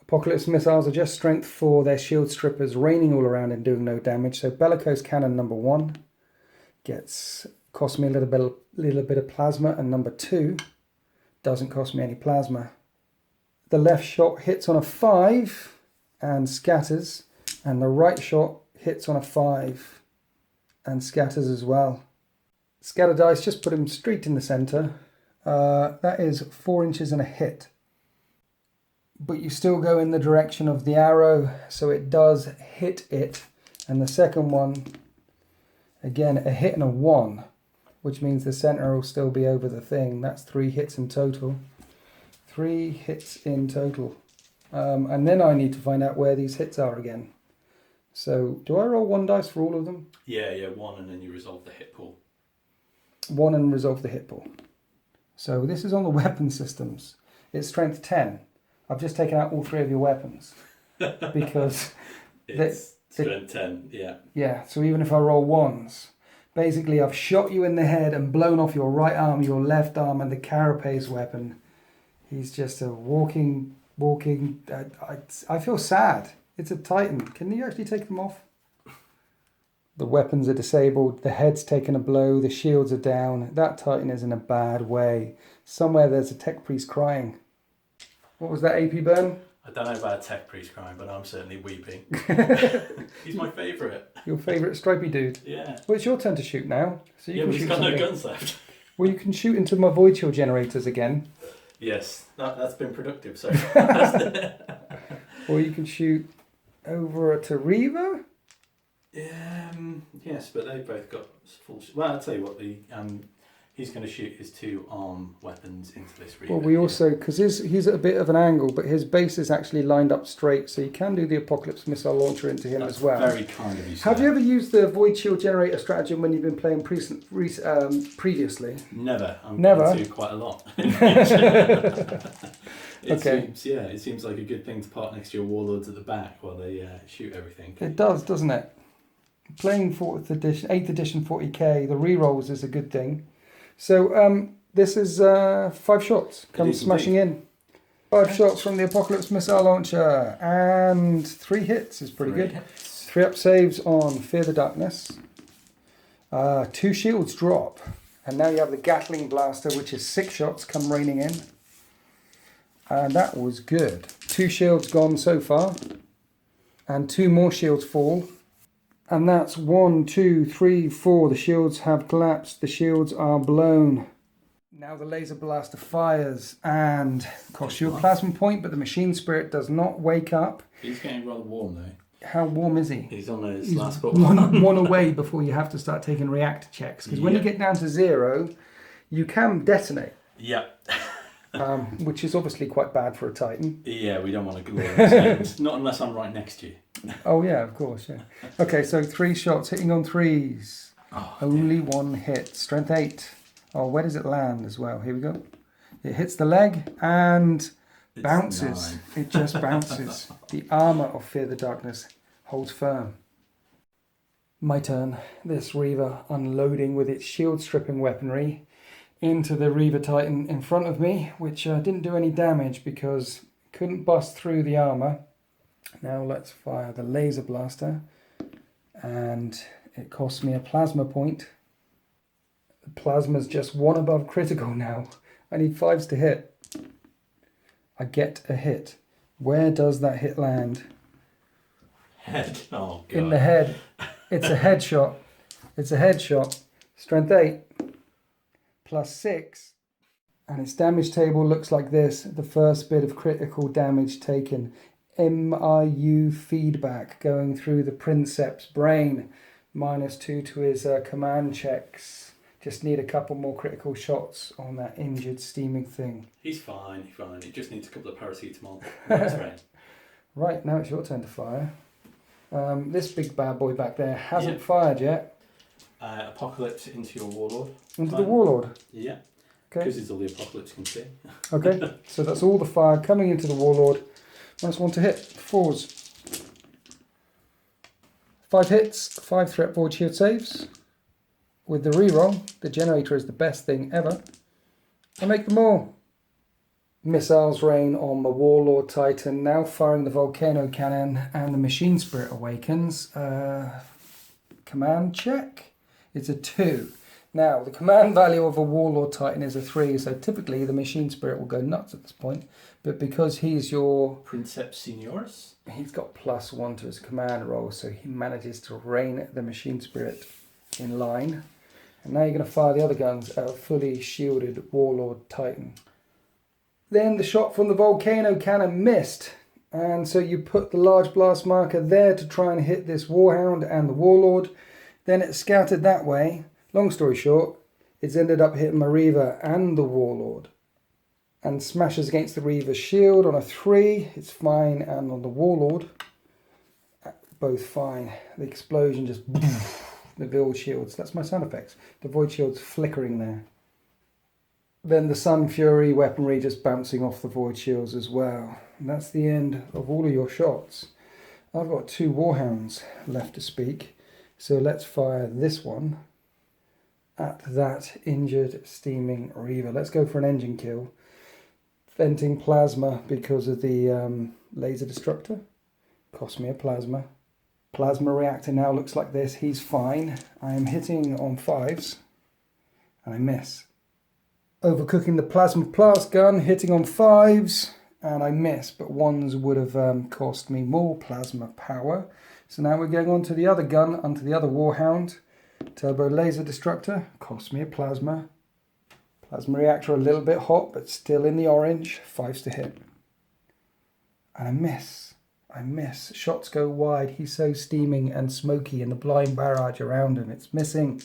Apocalypse missiles are just strength 4, they're shield strippers, raining all around and doing no damage. So bellicose cannon number 1 costs me a little bit of plasma, and number 2 doesn't cost me any plasma. The left shot hits on a 5 and scatters, and the right shot hits on a 5 and scatters as well. Scatter dice, just put him straight in the center. That is 4 inches and a hit. But you still go in the direction of the arrow, so it does hit it. And the second one, again, a hit and a 1, which means the center will still be over the thing. That's 3 hits in total. 3 hits in total. And then I need to find out where these hits are again. So, do I roll 1 dice for all of them? Yeah, 1, and then you resolve the hit pool. 1 and resolve the hit pool. So this is on the weapon systems. It's strength 10. I've just taken out all 3 of your weapons because it's strength 10. Yeah. Yeah. So even if I roll 1s, basically I've shot you in the head and blown off your right arm, your left arm, and the carapace weapon. He's just a walking. I feel sad. It's a Titan. Can you actually take them off? The weapons are disabled, the head's taken a blow, the shields are down. That Titan is in a bad way. Somewhere there's a tech priest crying. What was that, AP Burn? I don't know about a tech priest crying, but I'm certainly weeping. He's my favourite. Your favourite stripy dude? Yeah. Well, it's your turn to shoot now. So you yeah, can but he's got no guns left. Well, you can shoot into my void shield generators again. Yes, that's been productive so far. Or you can shoot over to Reaver. Yes, but they've both got full... Well, I'll tell you what, he's going to shoot his 2 arm weapons into this Reaver. Well, we also... Because he's at a bit of an angle, but his base is actually lined up straight, so you can do the Apocalypse missile launcher into him as well. Very kind of you. Have you ever used the void shield generator stratagem when you've been playing previously? Never. I'm Never? going to quite a lot. It seems like a good thing to park next to your warlords at the back while they shoot everything. It does, doesn't it? Playing 8th edition 40k, the rerolls is a good thing. So this is 5 shots come smashing in. 5 shots from the Apocalypse missile launcher and 3 hits is pretty good. 3 up saves on Fear the Darkness. 2 shields drop, and now you have the Gatling blaster, which is 6 shots come raining in. And that was good. 2 shields gone so far, and 2 more shields fall. And that's 1, 2, 3, 4. The shields have collapsed. The shields are blown. Now the laser blaster fires and costs you a plasma point, but the machine spirit does not wake up. He's getting rather warm though. How warm is he? He's on his last one away before you have to start taking reactor checks. Because when you get down to 0, you can detonate. Yeah. Which is obviously quite bad for a Titan. Yeah, we don't want to go not unless I'm right next to you. Oh yeah, of course, yeah. Okay, so 3 shots, hitting on 3s. Only 1 hit. Strength 8. Oh, where does it land as well? Here we go. It hits the leg and bounces. It just bounces. The armour of Fear the Darkness holds firm. My turn. This Reaver unloading with its shield stripping weaponry into the Reaver Titan in front of me, which didn't do any damage because couldn't bust through the armour. Now let's fire the laser blaster. And it costs me a plasma point. The plasma's just one above critical now. I need 5s to hit. I get a hit. Where does that hit land? Head. Oh, God. In the head. It's a headshot. It's a headshot. Strength 8. Plus 6. And its damage table looks like this. The first bit of critical damage taken. MIU feedback going through the Princeps brain. -2 to his command checks. Just need a couple more critical shots on that injured steaming thing. He's fine, he's fine. He just needs a couple of paracetamol. That's right. Right, now it's your turn to fire. This big bad boy back there hasn't fired yet. Apocalypse into your warlord. Into the warlord? Yeah. Okay. Because it's all the apocalypse can see. Okay, so that's all the fire coming into the warlord. -1 to hit. 4s. 5 hits, 5 threat void shield saves. With the reroll, the generator is the best thing ever. I make them all. Missiles rain on the Warlord Titan, now firing the Volcano Cannon, and the Machine Spirit awakens. Command check. It's a 2. Now, the command value of a Warlord Titan is a 3, so typically the Machine Spirit will go nuts at this point. But because he's your... Princeps Senioris? He's got +1 to his command roll, so he manages to rein the Machine Spirit in line. And now you're going to fire the other guns at a fully shielded Warlord Titan. Then the shot from the Volcano Cannon missed. And so you put the large blast marker there to try and hit this Warhound and the Warlord. Then it scattered that way. Long story short, it's ended up hitting my Reaver and the Warlord. And smashes against the Reaver's shield on a 3. It's fine. And on the Warlord, both fine. The explosion just... The void shields, that's my sound effects. The void shields flickering there. Then the Sun Fury weaponry just bouncing off the void shields as well. And that's the end of all of your shots. I've got 2 Warhounds left to speak. So let's fire this one at that injured steaming Reaver. Let's go for an engine kill. Venting plasma because of the laser destructor. Cost me a plasma. Plasma reactor now looks like this. He's fine. I am hitting on 5s. And I miss. Overcooking the plasma blast gun. Hitting on 5s. And I miss. But 1s would have cost me more plasma power. So now we're going on to the other gun. Onto the other Warhound. Turbo laser destructor. Cost me a plasma. Plasma reactor a little bit hot. But still in the orange. 5s to hit. And I miss. I miss. Shots go wide. He's so steaming and smoky and the blind barrage around him. It's missing.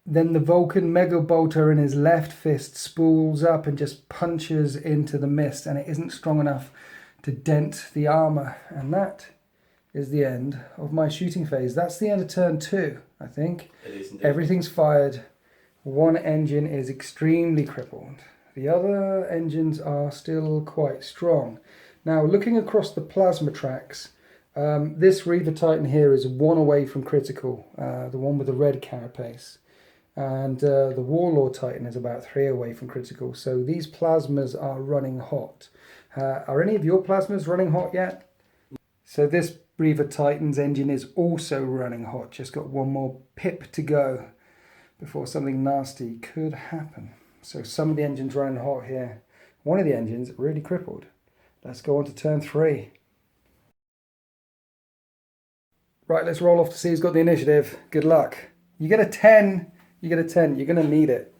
Then the Vulcan Mega Bolter in his left fist spools up and just punches into the mist, and it isn't strong enough to dent the armor. And that is the end of my shooting phase. That's the end of turn 2, I think. It is indeed. Everything's fired. One engine is extremely crippled. The other engines are still quite strong. Now, looking across the plasma tracks, this Reaver Titan here is 1 away from critical, the one with the red carapace. And the Warlord Titan is about 3 away from critical. So these plasmas are running hot. Are any of your plasmas running hot yet? So this Reaver Titan's engine is also running hot. Just got 1 more pip to go before something nasty could happen. So some of the engines running hot here. One of the engines really crippled. Let's go on to turn 3. Right, let's roll off to see who's got the initiative. Good luck. You get a 10. You get a 10. You're going to need it.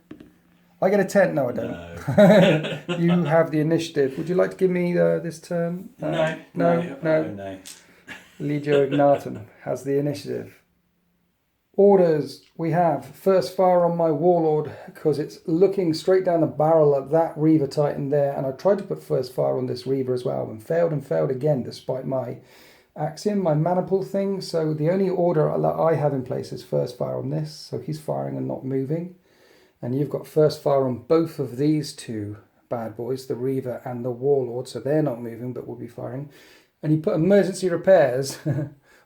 I get a 10. No, I don't. No. You have the initiative. Would you like to give me this turn? No. Legio Ignatum has the initiative. Orders. We have first fire on my Warlord because it's looking straight down the barrel at that Reaver Titan there, and I tried to put first fire on this Reaver as well and failed again despite my axiom, my maniple thing. So the only order that I have in place is first fire on this, so he's firing and not moving. And you've got first fire on both of these 2 bad boys, the Reaver and the Warlord, so they're not moving but will be firing. And you put emergency repairs,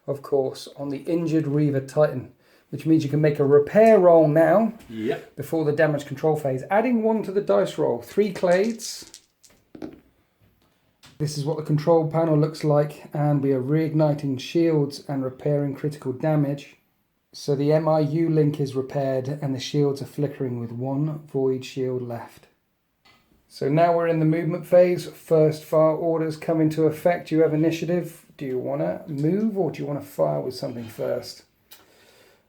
of course, on the injured Reaver Titan, which means you can make a repair roll now. Yep. Before the damage control phase. Adding 1 to the dice roll. 3 clades. This is what the control panel looks like, and we are reigniting shields and repairing critical damage. So the MIU link is repaired and the shields are flickering with one void shield left. So now we're in the movement phase. First fire orders come into effect. You have initiative. Do you want to move or do you want to fire with something first?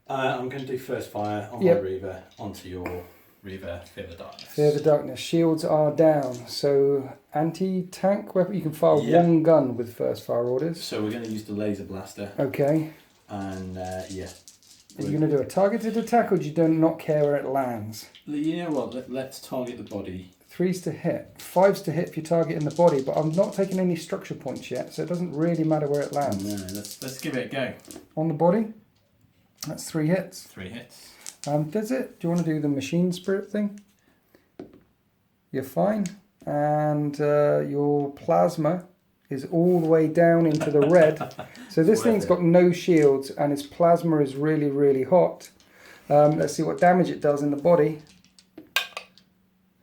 I'm going to do first fire on my Reaver onto your Reaver, Fear the Darkness. Fear the Darkness. Shields are down. So anti-tank weapon, you can fire one gun with first fire orders. So we're going to use the laser blaster. Okay. And Are you going to do a targeted attack or do you not care where it lands? You know what, let's target the body. 3's to hit. 5's to hit if you target in the body, but I'm not taking any structure points yet, so it doesn't really matter where it lands. No, let's give it a go. On the body? That's 3 hits. 3 hits. Does it? Do you want to do the machine spirit thing? You're fine. And your plasma is all the way down into the red. So this thing's got no shields and its plasma is really, really hot. Let's see what damage it does in the body.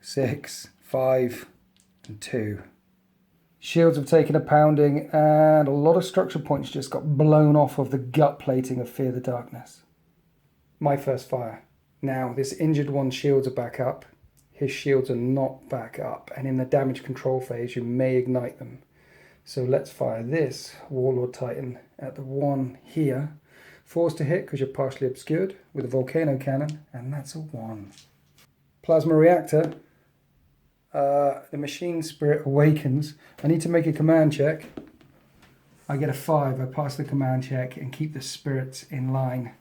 6, 5, and 2. Shields have taken a pounding and a lot of structure points just got blown off of the gut plating of Fear the Darkness. My first fire. Now this injured one's shields are back up. His shields are not back up, and in the damage control phase you may ignite them. So let's fire this Warlord Titan at the one here. 4's to hit because you're partially obscured with a volcano cannon, and that's a 1. Plasma reactor. The machine spirit awakens. I need to make a command check. I get a 5. I pass the command check and keep the spirits in line.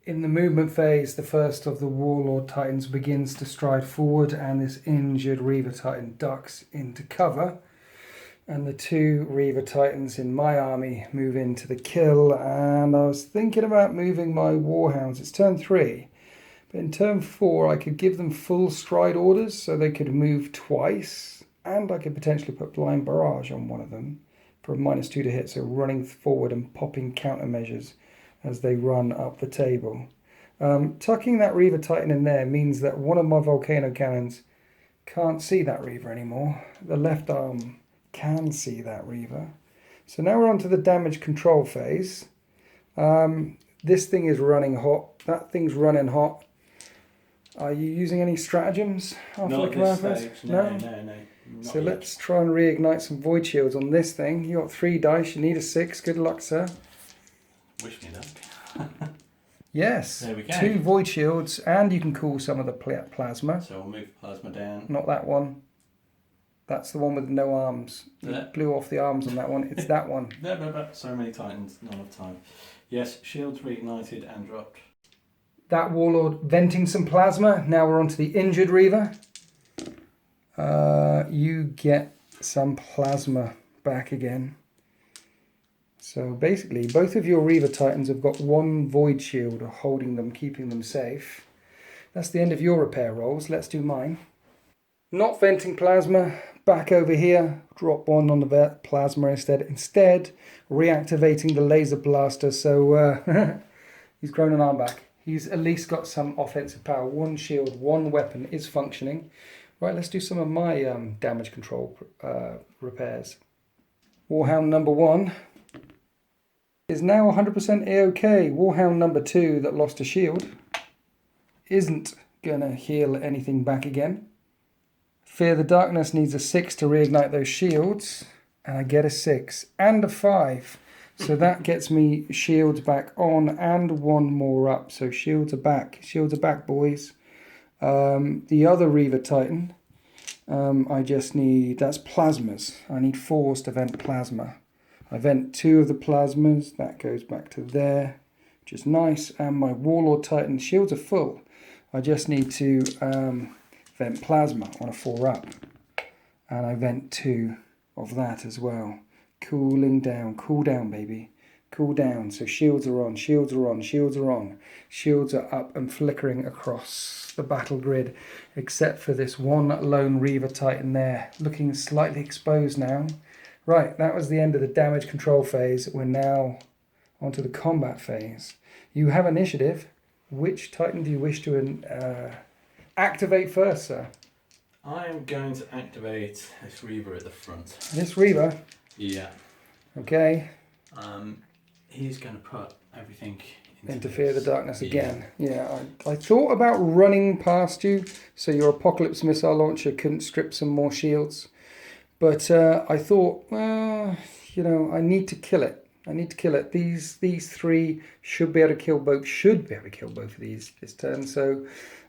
In the movement phase, the first of the Warlord Titans begins to stride forward, and this injured Reaver Titan ducks into cover. And the 2 Reaver Titans in my army move into the kill. And I was thinking about moving my Warhounds. It's turn 3. But in turn 4, I could give them full stride orders so they could move twice. And I could potentially put Blind Barrage on one of them for a -2 to hit. So running forward and popping countermeasures as they run up the table. Tucking that Reaver Titan in there means that one of my volcano cannons can't see that Reaver anymore. The left arm can see that Reaver. So now we're on to the damage control phase. This thing is running hot. That thing's running hot. Are you using any stratagems after the command phase? No. So let's try and reignite some void shields on this thing. You got 3 dice. You need a 6. Good luck, sir. Wish me luck. Yes. There we go. 2 void shields, and you can cool some of the plasma. So we'll move the plasma down. Not that one. That's the one with no arms. You blew off the arms on that one. It's that one. So many titans, not enough time. Yes, shields reignited and dropped. That Warlord venting some plasma. Now we're on to the injured Reaver. You get some plasma back again. So basically, both of your Reaver Titans have got 1 void shield holding them, keeping them safe. That's the end of your repair rolls. Let's do mine. Not venting plasma. Back over here. Drop 1 on the plasma instead. Reactivating the laser blaster. So he's grown an arm back. He's at least got some offensive power. 1 shield, 1 weapon is functioning. Right, let's do some of my damage control repairs. Warhound number 1 is now 100% A-OK. Warhound number 2 that lost a shield isn't going to heal anything back again. Fear the Darkness needs a 6 to reignite those shields. And I get a 6 and a 5. So that gets me shields back on and 1 more up. So shields are back. Shields are back, boys. The other Reaver Titan, I just need... That's plasmas. I need 4s to vent plasma. I vent 2 of the plasmas. That goes back to there, which is nice. And my Warlord Titan shields are full. I just need to vent plasma on a 4 up. And I vent 2 of that as well. Cooling down. Cool down, baby. Cool down. So shields are on. Shields are on. Shields are on. Shields are up and flickering across the battle grid. Except for this one lone Reaver Titan there. Looking slightly exposed now. Right, that was the end of the damage control phase. We're now onto the combat phase. You have initiative. Which Titan do you wish to activate first, sir? I'm going to activate this Reaver at the front. This Reaver? Yeah. Okay. He's going to put everything into Fear the Darkness again. Yeah, I thought about running past you so your Apocalypse missile launcher couldn't strip some more shields. But I thought, well, you know, I need to kill it. I need to kill it. These three should be able to kill both of these this turn. So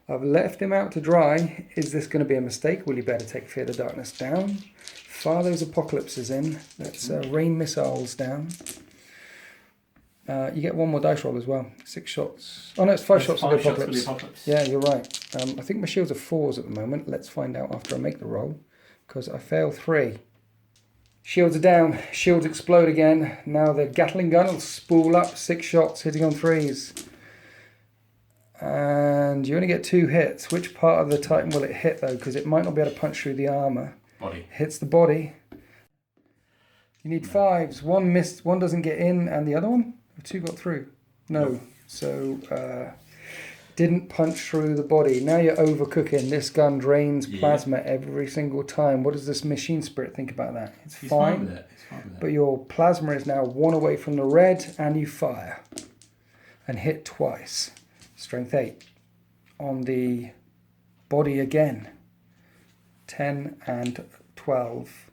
I've left him out to dry. Is this going to be a mistake? Will you better take Fear the Darkness down? Fire those Apocalypses in. Let's rain missiles down. You get one more dice roll as well. 6 shots. Oh no, it's 5 shots for the Apocalypse. Yeah, you're right. I think my shields are 4s at the moment. Let's find out after I make the roll. Because I fail 3. Shields are down. Shields explode again. Now the Gatling gun will spool up. 6 shots hitting on 3s. And you only get 2 hits. Which part of the Titan will it hit though? Because it might not be able to punch through the armour. Body. Hits the body. You need 5s. One missed. One doesn't get in, and the other one? 2 got through. No. So didn't punch through the body. Now you're overcooking. This gun drains plasma every single time. What does this machine spirit think about that? It's fine. With it. He's fine with it. But your plasma is now 1 away from the red, and you fire. And hit twice. Strength 8. On the body again. 10 and 12.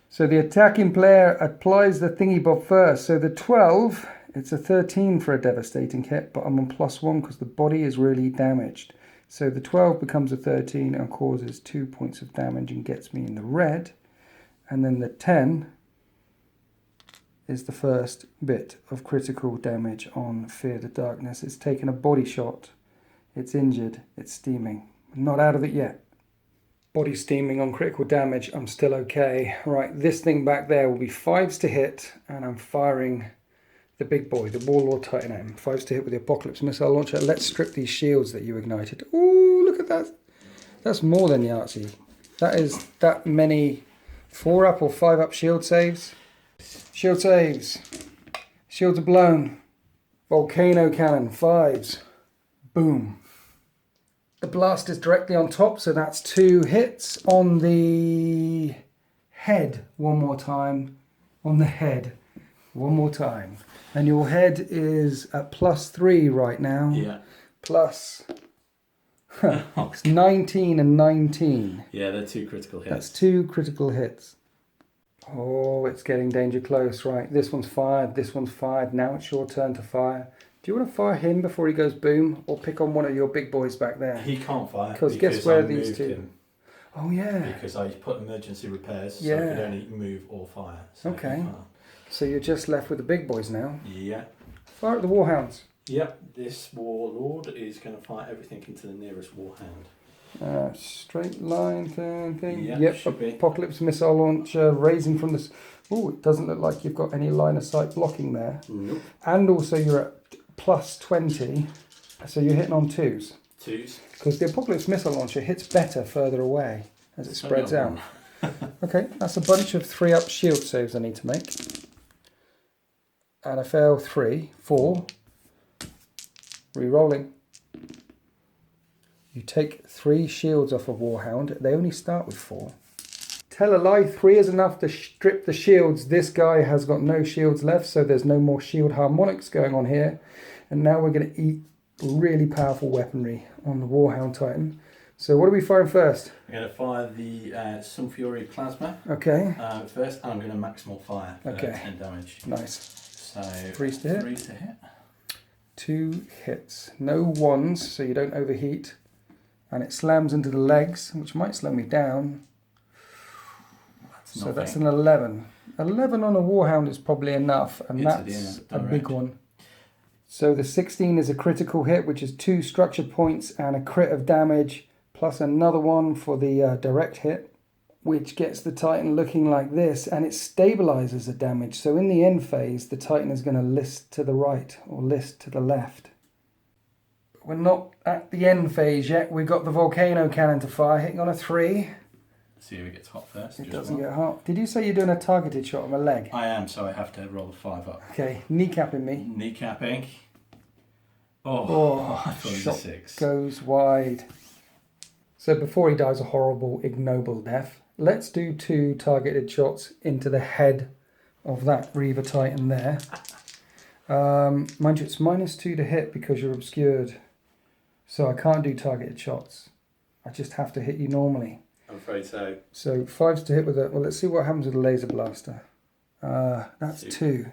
So the attacking player applies the thingy bob first. So the 12, it's a 13 for a devastating hit, but I'm on +1 because the body is really damaged. So the 12 becomes a 13 and causes 2 points of damage and gets me in the red. And then the 10 is the first bit of critical damage on Fear the Darkness. It's taken a body shot. It's injured. It's steaming. Not out of it yet. Body steaming on critical damage, I'm still okay. Right, this thing back there will be 5s to hit, and I'm firing the big boy, the Warlord Titan at him. 5s to hit with the Apocalypse missile launcher. Let's strip these shields that you ignited. Ooh, look at that. That's more than Yahtzee. That is that many 4-up or 5-up shield saves. Shield saves. Shields are blown. Volcano cannon, 5s. Boom. The blast is directly on top, so that's 2 hits on the head one more time. On the head one more time. And your head is at +3 right now. Yeah. Plus it's 19 and 19. Yeah, they're 2 critical hits. That's 2 critical hits. Oh, it's getting danger close. Right, this one's fired, this one's fired. Now it's your turn to fire. Do you want to fire him before he goes boom, or pick on one of your big boys back there? He can't fire because guess where I these two? Him oh yeah. Because I put emergency repairs, so yeah. I could only move or fire. So okay. So you're just left with the big boys now. Yeah. Fire at the Warhounds. Yep. This Warlord is going to fire everything into the nearest Warhound. Straight line thing. Yep. Apocalypse missile launcher raising from this. Oh, it doesn't look like you've got any line of sight blocking there. Nope. And also you're at +20, so you're hitting on 2s. 2s. Because the Apocalypse missile launcher hits better further away as it spreads out. Okay, that's a bunch of 3-up shield saves I need to make. And I fail 3, 4. Re-rolling. You take 3 shields off of Warhound. They only start with 4. Tell a lie, 3 is enough to strip the shields. This guy has got no shields left, so there's no more shield harmonics going on here. And now we're going to eat really powerful weaponry on the Warhound Titan. So what are we firing first? I'm going to fire the Sun Fury Plasma. Okay. First, and I'm going to maximal fire for okay. 10 damage. Nice. So 3s to hit. 3 to hit. 2 hits. No 1s, so you don't overheat. And it slams into the legs, which might slow me down. So that's an 11. 11 on a Warhound is probably enough, and that's a big one. So the 16 is a critical hit, which is 2 structure points and a crit of damage, plus another one for the direct hit, which gets the Titan looking like this, and it stabilizes the damage. So in the end phase, the Titan is going to list to the right or list to the left. We're not at the end phase yet. We've got the volcano cannon to fire, hitting on a 3. See who gets hot first. It doesn't get hot. Did you say you're doing a targeted shot on my leg? I am, so I have to roll a 5 up. Okay, kneecapping me. Kneecapping. Oh, I thought it was a 6. Goes wide. So before he dies a horrible, ignoble death, let's do 2 targeted shots into the head of that Reaver Titan there. Mind you, it's -2 to hit because you're obscured. So I can't do targeted shots. I just have to hit you normally. I'm afraid so. So 5's to hit with it. Well, let's see what happens with a laser blaster. That's 2.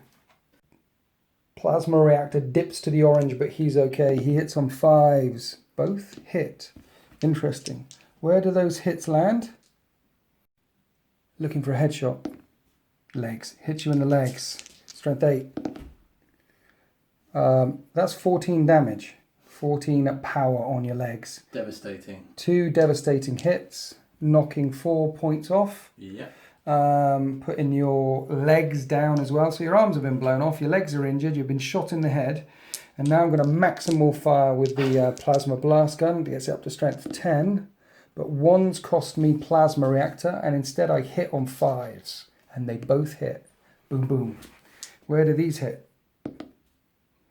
Plasma reactor dips to the orange, but he's okay. He hits on 5s. Both hit. Interesting. Where do those hits land? Looking for a headshot. Legs. Hits you in the legs. Strength 8. That's 14 damage. 14 power on your legs. Devastating. 2 devastating hits. Knocking 4 points off. Yeah. Putting your legs down as well. So your arms have been blown off. Your legs are injured. You've been shot in the head. And now I'm going to maximal fire with the plasma blast gun. It gets it up to strength 10. But 1's cost me plasma reactor. And instead I hit on 5s. And they both hit. Boom, boom. Where do these hit?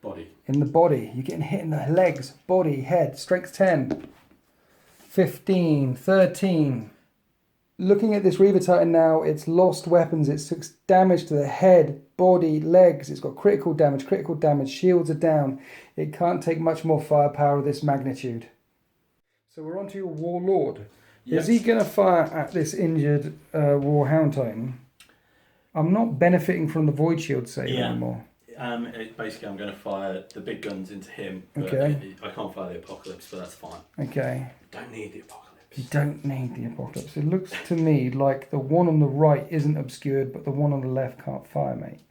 Body. In the body. You're getting hit in the legs, body, head. Strength 10. 15. 13. Looking at this Reaver Titan now, it's lost weapons. It took damage to the head, body, legs. It's got critical damage. Shields are down. It can't take much more firepower of this magnitude. So we're on to your Warlord. Yes. Is he going to fire at this injured Warhound Titan? I'm not benefiting from the Void Shield save anymore. Basically, I'm going to fire the big guns into him. But Okay. I can't fire the Apocalypse, but that's fine. Okay. Don't need the Apocalypse. You don't need the Apocalypse. It looks to me like the one on the right isn't obscured, but the one on the left can't fire, mate.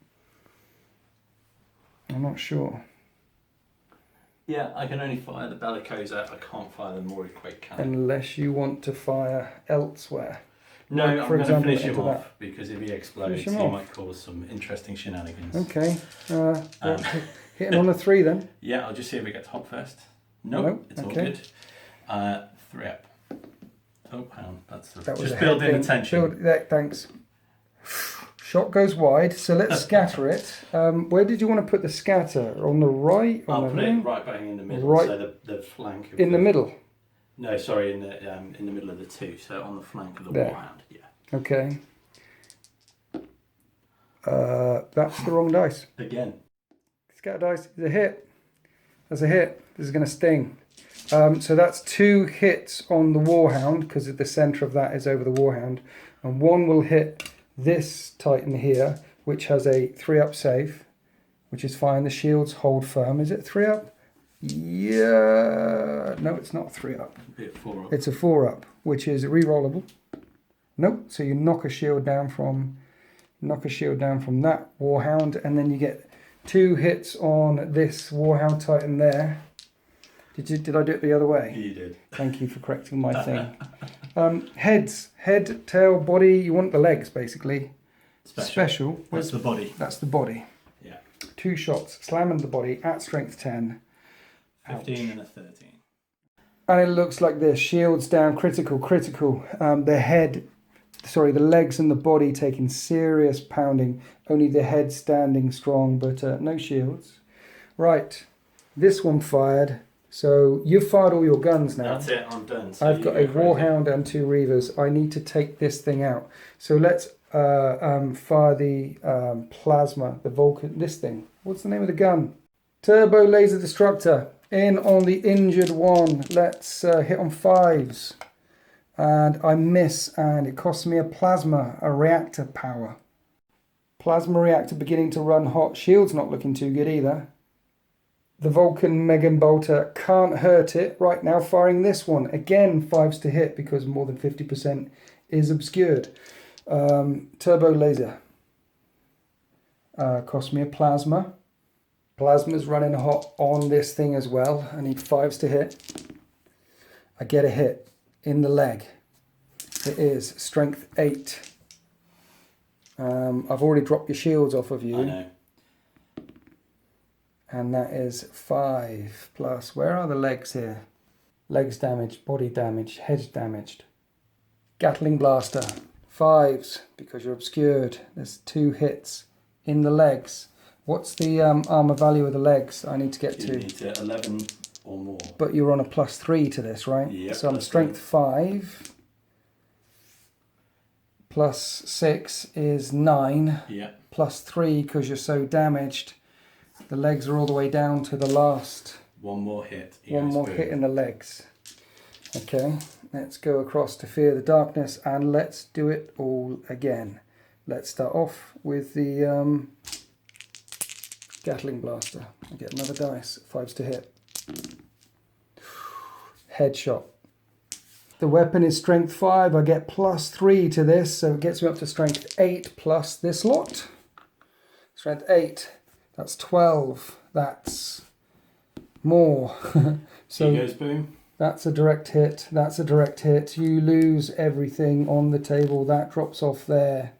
I'm not sure. Yeah, I can only fire the Bellicosa. I can't fire the Mori Quake cannon. Unless you want to fire elsewhere. No, like, I'm for going to example, finish him into off that. because if he explodes, he might cause some interesting shenanigans. Okay. Hitting on a 3 then. Yeah, I'll just see if we get top first. Nope, it's all good. 3 up. Oh, hang on. That was just building attention. Thanks. Shot goes wide, so let's scatter it. Where did you want to put the scatter? On the right? I'll put it right bang in the middle, right so the flank of in the middle? No, sorry, in the middle of the 2, so on the flank of the Warhound. Yeah. Okay. That's the wrong dice. Again. Scatter dice is a hit. That's a hit. This is going to sting. So that's 2 hits on the Warhound, because the centre of that is over the Warhound. And 1 will hit this Titan here, which has a 3-up save, which is fine. The shields hold firm. Is it 3-up? Yeah. No, it's not 3-up. It's a 4-up, which is re-rollable. Nope. So you knock a shield down from that Warhound, and then you get 2 hits on this Warhound Titan there. Did I do it the other way? You did. Thank you for correcting my thing. Heads, head, tail, body. You want the legs, basically. Special. That's the body. That's the body. Yeah. 2 shots, slamming the body at strength 10. 15 and a 13. And it looks like this. Shields down, critical. The legs and the body taking serious pounding. Only the head standing strong, but no shields. Right. This one fired. So you've fired all your guns now. That's it, I'm done. So I've got a Warhound and 2 Reavers. I need to take this thing out. So let's fire the plasma, the Vulcan, this thing. What's the name of the gun? Turbo Laser Destructor. In on the injured one. Let's hit on 5s. And I miss, and it costs me a reactor power. Plasma reactor beginning to run hot. Shield's not looking too good either. The Vulcan Megan Bolter can't hurt it. Right now, firing this one. Again, 5s to hit because more than 50% is obscured. Turbo laser. Cost me a plasma. Plasma's running hot on this thing as well. I need 5s to hit. I get a hit in the leg. It is strength 8. I've already dropped your shields off of you. I know. And that is 5 plus. Where are the legs here? Legs damaged, body damaged, head damaged. Gatling blaster. 5s because you're obscured. There's 2 hits in the legs. What's the armor value of the legs I need to get to? You need to 11 or more. But you're on a +3 to this, right? Yep, so I'm strength 5. +6 is 9. Yeah. +3 because you're so damaged. The legs are all the way down to the last. One more hit. One more hit in the legs. Okay, let's go across to Fear the Darkness and let's do it all again. Let's start off with the Gatling Blaster. I get another dice. 5s to hit. Headshot. The weapon is strength 5. I get +3 to this, so it gets me up to strength 8 plus this lot. Strength 8. That's 12. That's more. So here goes boom. That's a direct hit. That's a direct hit. You lose everything on the table. That drops off there.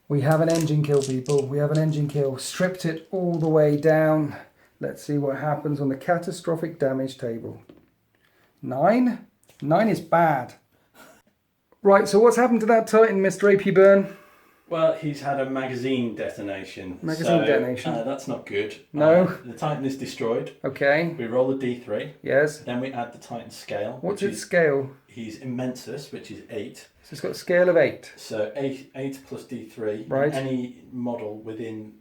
We have an engine kill, people. We have an engine kill. Stripped it all the way down. Let's see what happens on the catastrophic damage table. 9? 9 is bad. Right, so what's happened to that Titan, Mr. AP Burn? Well, he's had a magazine detonation. Detonation. That's not good. No. The Titan is destroyed. Okay. We roll a d3. Yes. Then we add the Titan scale. What's its scale? He's immensus, which is 8. So it's got a scale of 8. So 8 plus d3. Right. Any model within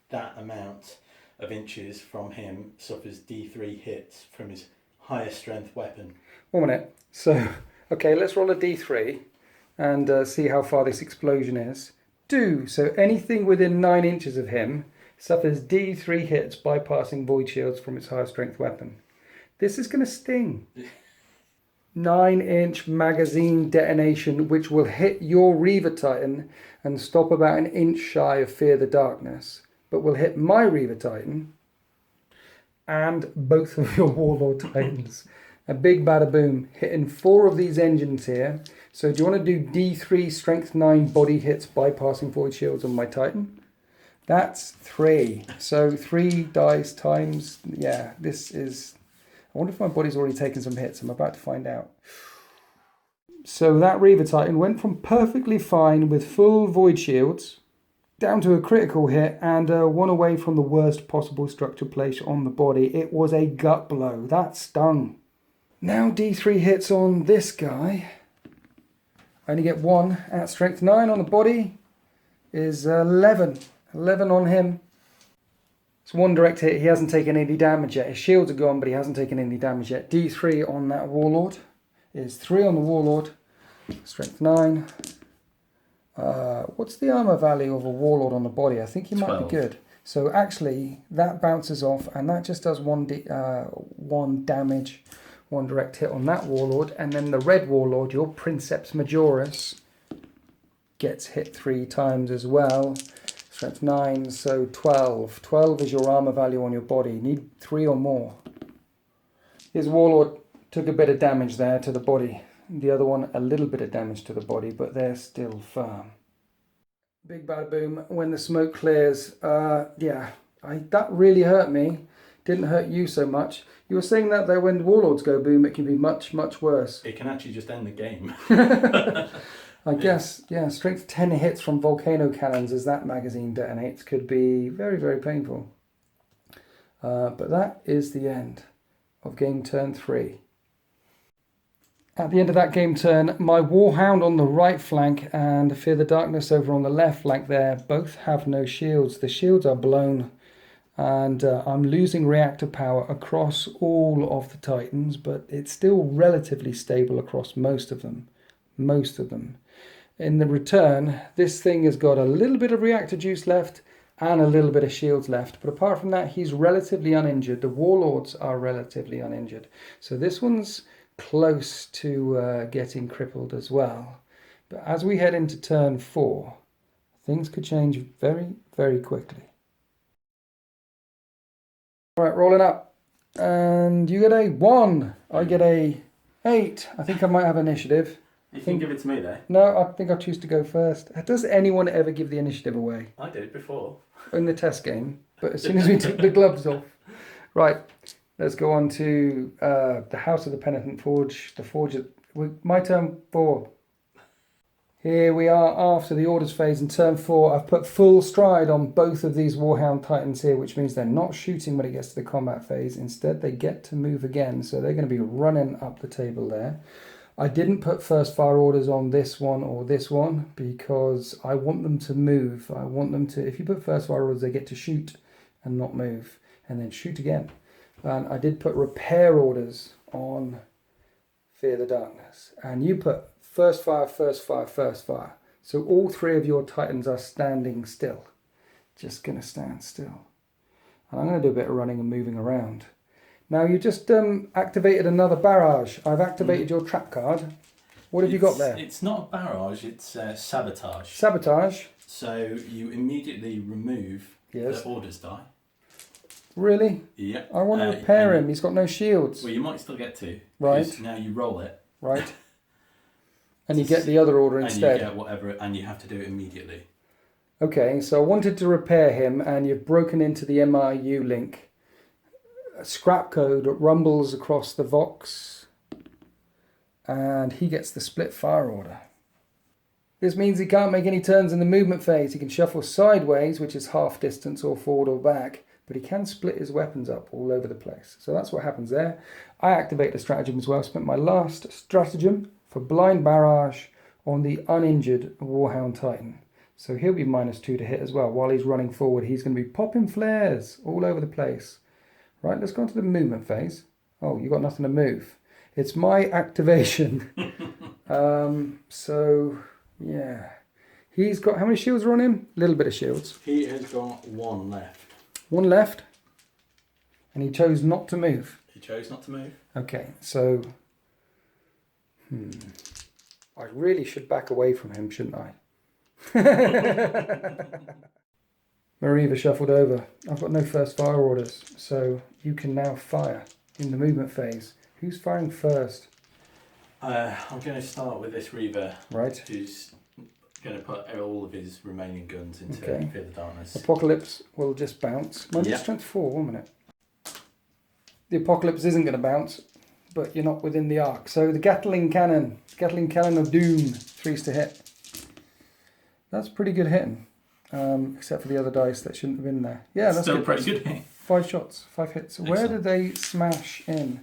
that amount of inches from him suffers d3 hits from his higher strength weapon. 1 minute. So, okay, let's roll a d3 and see how far this explosion is. So anything within 9 inches of him suffers d3 hits bypassing void shields from its higher strength weapon. This is going to sting. 9-inch magazine detonation, which will hit your Reaver Titan and stop about an inch shy of Fear the Darkness, but will hit my Reaver Titan and both of your Warlord Titans. A big bada boom, hitting 4 of these engines here. So do you want to do D3 strength 9 body hits bypassing void shields on my Titan? That's 3. So 3 dice times, yeah, this is... I wonder if my body's already taken some hits. I'm about to find out. So that Reaver Titan went from perfectly fine with full void shields down to a critical hit and 1 away from the worst possible structure place on the body. It was a gut blow. That stung. Now D3 hits on this guy. I only get 1 at strength 9 on the body. Is 11. 11 on him. It's 1 direct hit. He hasn't taken any damage yet. His shields are gone, but he hasn't taken any damage yet. D3 on that Warlord is 3 on the Warlord. Strength 9. What's the armor value of a Warlord on the body? I think he might 12. be good. So actually, that bounces off, and that just does 1 damage. 1 direct hit on that Warlord, and then the red Warlord, your Princeps Majoris, gets hit 3 times as well. Strength 9, so 12. 12 is your armor value on your body. You need 3 or more. His Warlord took a bit of damage there to the body. The other one, a little bit of damage to the body, but they're still firm. Big bad boom. When the smoke clears, that really hurt me. Didn't hurt you so much. You were saying that though, when Warlords go boom, it can be much, much worse. It can actually just end the game. I guess, yeah, strength 10 hits from volcano cannons as that magazine detonates could be very, very painful. But that is the end of game turn 3. At the end of that game turn, my Warhound on the right flank and Fear the Darkness over on the left flank there both have no shields. The shields are blown. And I'm losing reactor power across all of the Titans, but it's still relatively stable across most of them. In the return, this thing has got a little bit of reactor juice left and a little bit of shields left. But apart from that, he's relatively uninjured. The Warlords are relatively uninjured. So this one's close to getting crippled as well. But as we head into turn 4, things could change very, very quickly. Right, rolling up. And you get a 1. I get a 8. I think I might have initiative. You can give it to me there. No, I think I'll choose to go first. Does anyone ever give the initiative away? I did before. In the test game. But as soon as we took the gloves off. Right, let's go on to the House of the Penitent Forge. The Forge. My turn 4. Here we are after the orders phase in turn 4. I've put full stride on both of these Warhound Titans here, which means they're not shooting when it gets to the combat phase. Instead, they get to move again, so they're going to be running up the table there. I didn't put first fire orders on this one or this one because I want them to move. I want them to, if you put first fire orders, they get to shoot and not move, and then shoot again. And I did put repair orders on Fear the Darkness. And you put first fire, first fire, first fire. So all 3 of your Titans are standing still. Just going to stand still. And I'm going to do a bit of running and moving around. Now you just activated another barrage. I've activated your trap card. What have you got there? It's not a barrage, it's sabotage. Sabotage. So you immediately remove the orders die. Really? Yeah. I want to repair him. He's got no shields. Well, you might still get to. Right. Now you roll it. Right. And you get the other order instead. And you get whatever, and you have to do it immediately. Okay, so I wanted to repair him, and you've broken into the MIU link. A scrap code rumbles across the Vox, and he gets the split fire order. This means he can't make any turns in the movement phase. He can shuffle sideways, which is half distance or forward or back, but he can split his weapons up all over the place. So that's what happens there. I activate the stratagem as well. Spent my last stratagem for blind barrage on the uninjured Warhound Titan. So he'll be -2 to hit as well. While he's running forward, he's going to be popping flares all over the place. Right, let's go into the movement phase. Oh, you got nothing to move. It's my activation. So, yeah. He's got, how many shields are on him? A little bit of shields. He has got 1 left. 1 left. And he chose not to move. He chose not to move. Okay, so... I really should back away from him, shouldn't I? Mariva shuffled over. I've got no first fire orders, so you can now fire in the movement phase. Who's firing first? I'm going to start with this Reaver, right? Who's going to put all of his remaining guns into Fear the Darkness. Apocalypse will just bounce. Mine's strength 4, 1 minute. The Apocalypse isn't going to bounce, but you're not within the arc. So the Gatling Cannon of Doom, 3s to hit. That's pretty good hitting. Except for the other dice that shouldn't have been there. Yeah, that's still pretty good hitting. 5 shots, 5 hits. Excellent. Where did they smash in?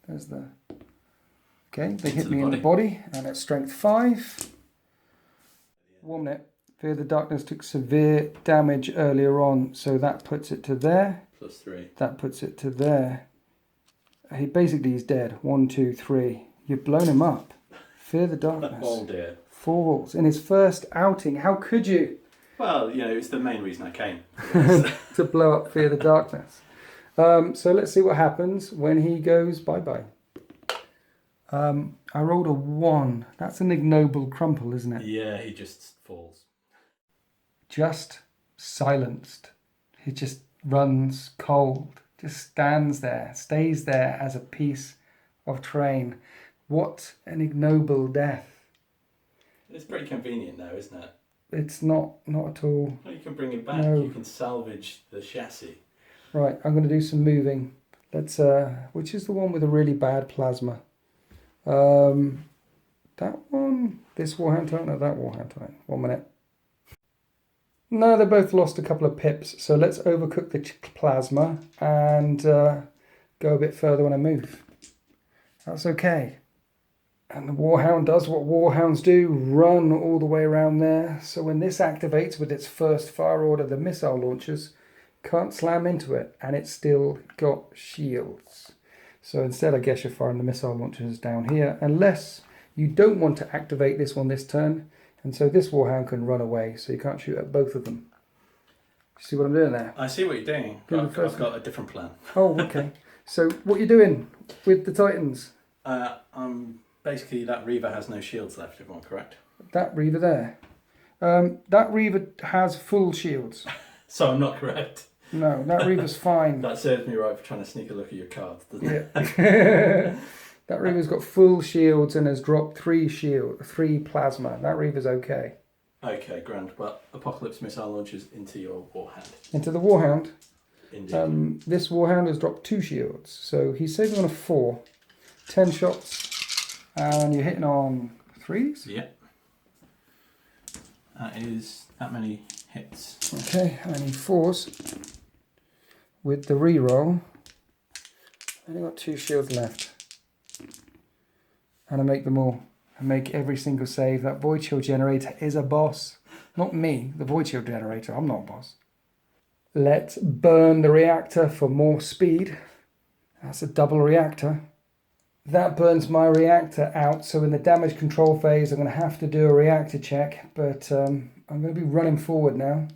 There's the... Okay, they hit me in the body, and it's strength 5. 1 minute. Fear the Darkness took severe damage earlier on, so that puts it to there. +3. That puts it to there. He's dead. 1, 2, 3. You've blown him up. Fear the Darkness. Oh dear. 4 walls in his first outing. How could you? Well, it's the main reason I came. To blow up Fear the Darkness. So let's see what happens when he goes bye-bye. I rolled a 1. That's an ignoble crumple, isn't it? Yeah, he just falls. Just silenced. He just runs cold. Just stands there, stays there as a piece of terrain. What an ignoble death. It's pretty convenient though, isn't it? It's not at all. Well, you can bring him back. No. You can salvage the chassis. Right, I'm going to do some moving. Let's. Which is the one with a really bad plasma? That one. This Warhound Titan or that Warhound Titan? 1 minute. No, they both lost a couple of pips. So let's overcook the plasma and go a bit further when I move. That's okay. And the Warhound does what Warhounds do, run all the way around there. So when this activates with its first fire order, the missile launchers can't slam into it, and it's still got shields. So instead, I guess you're firing the missile launchers down here, unless you don't want to activate this one this turn. And so this Warhound can run away, so you can't shoot at both of them. See what I'm doing there? I see what you're doing. I've got a different plan. Oh, okay. So what are you doing with the Titans? Basically, that Reaver has no shields left, if I'm correct. That Reaver there. That Reaver has full shields. So I'm not correct. No, that Reaver's fine. That serves me right for trying to sneak a look at your cards, doesn't it? Yeah. That Reaver's got full shields and has dropped 3 plasma. That Reaver's okay. Okay, grand. Well, Apocalypse missile launchers into your Warhound. Into the Warhound. Indeed. This Warhound has dropped 2 shields. So he's saving on a 4. 10 shots. And you're hitting on 3s? Yeah. That is that many hits. Okay, I need 4s. With the reroll, I've only got 2 shields left. And I make them all. I make every single save. That void shield generator is a boss. Not me, the void shield generator. I'm not a boss. Let's burn the reactor for more speed. That's a double reactor. That burns my reactor out. So in the damage control phase, I'm going to have to do a reactor check. But I'm going to be running forward now.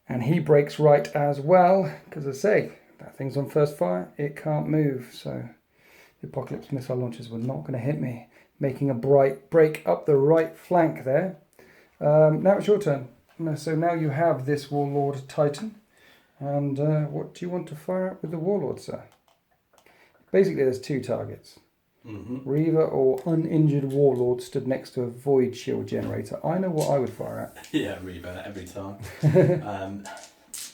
And he breaks right as well. Because I say, that thing's on first fire. It can't move. So the Apocalypse missile launchers were not going to hit me. Making a bright break up the right flank there. Now it's your turn. So now you have this Warlord Titan. And what do you want to fire at with the Warlord, sir? Basically, there's 2 targets. Reaver or uninjured Warlord stood next to a void shield generator. I know what I would fire at. Yeah, Reaver every time.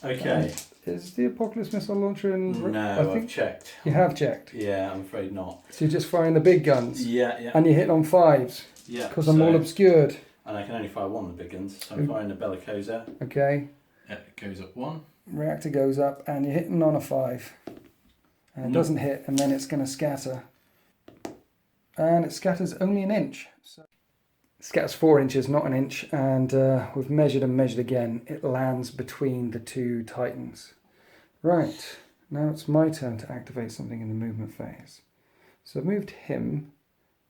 Okay. Is the Apocalypse missile launcher in... No, I've checked. You have checked? Yeah, I'm afraid not. So you're just firing the big guns? Yeah, yeah. And you're hitting on 5s? Yeah. Because I'm all obscured. And I can only fire one of the big guns, so I'm firing the Bellicosa. Okay. Yeah, it goes up 1. Reactor goes up and you're hitting on a 5. And it doesn't hit, and then it's going to scatter. And it scatters only an inch. So it scatters 4 inches, not an inch. And we've measured and measured again. It lands between the 2 Titans. Right. Now it's my turn to activate something in the movement phase. So I've moved him.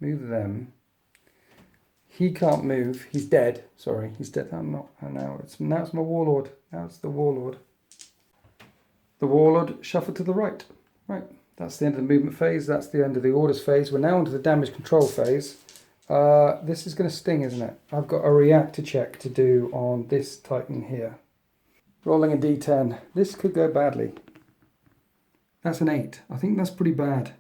Move them. He can't move. He's dead. Sorry, he's dead. I'm not. Now it's my Warlord. Now it's the Warlord. The Warlord shuffled to the right. Right. That's the end of the movement phase. That's the end of the orders phase. We're now onto the damage control phase. This is going to sting, isn't it? I've got a reactor check to do on this Titan here. Rolling a d10. This could go badly. That's an 8. I think that's pretty bad.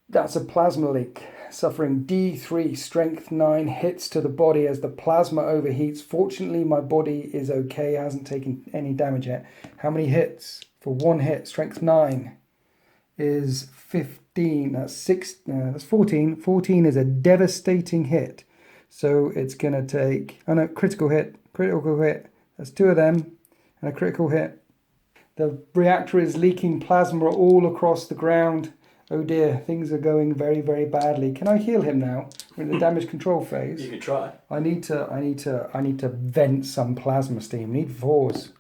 That's a plasma leak. Suffering D3 strength 9 hits to the body as the plasma overheats. Fortunately, my body is okay. It hasn't taken any damage yet. How many hits? For 1 hit, strength 9 is 15. That's 14. 14 is a devastating hit. So it's going to take... Oh no, critical hit. Critical hit. That's 2 of them. And a critical hit. The reactor is leaking plasma all across the ground. Oh dear, things are going very, very badly. Can I heal him now? We're in the damage control phase. You could try. I need to vent some plasma steam. I need 4s.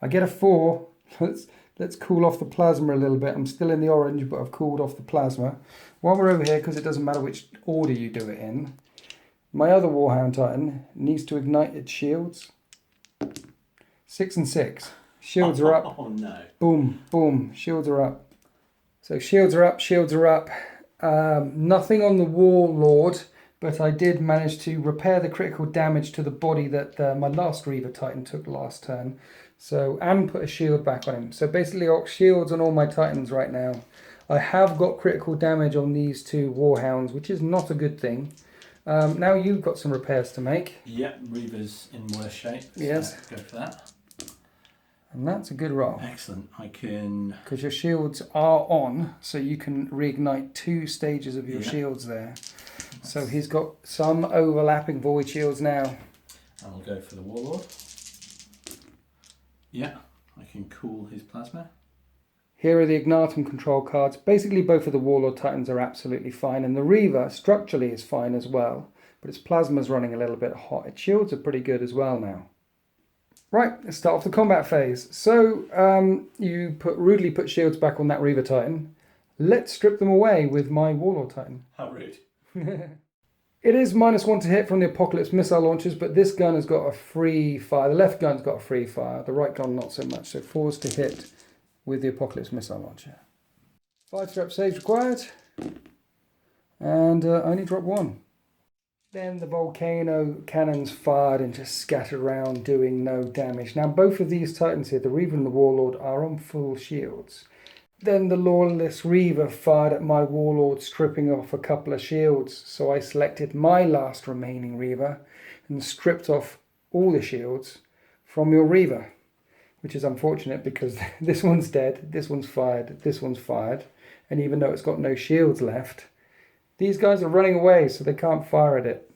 I get a 4. Let's cool off the plasma a little bit. I'm still in the orange, but I've cooled off the plasma. While we're over here, because it doesn't matter which order you do it in, my other Warhound Titan needs to ignite its shields. 6 and 6. Shields are up. Oh no. Boom, boom. Shields are up. So shields are up, shields are up. Nothing on the Warlord, but I did manage to repair the critical damage to the body that my last Reaver Titan took last turn. So, and put a shield back on him. So basically I've got shields on all my Titans right now. I have got critical damage on these 2 Warhounds, which is not a good thing. Now you've got some repairs to make. Yep, Reaver's in worse shape. So yes. Let's go for that. And that's a good roll. Excellent. I can... Because your shields are on, so you can reignite 2 stages of your shields there. So he's got some overlapping void shields now. And we'll go for the Warlord. Yeah, I can cool his plasma. Here are the Ignatum control cards. Basically both of the Warlord Titans are absolutely fine, and the Reaver structurally is fine as well. But its plasma's running a little bit hot. Its shields are pretty good as well now. Right, let's start off the combat phase. So, you rudely put shields back on that Reaver Titan. Let's strip them away with my Warlord Titan. How rude. It is -1 to hit from the Apocalypse missile launchers, but this gun has got a free fire. The left gun's got a free fire. The right gun not so much. So 4s to hit with the Apocalypse missile launcher. 5 strap saves required. And only drop 1. Then the volcano cannons fired and just scattered around doing no damage. Now both of these Titans here, the Reaver and the Warlord, are on full shields. Then the Lawless Reaver fired at my Warlord, stripping off a couple of shields. So I selected my last remaining Reaver and stripped off all the shields from your Reaver. Which is unfortunate because this one's dead, this one's fired, this one's fired. And even though it's got no shields left, these guys are running away, so they can't fire at it.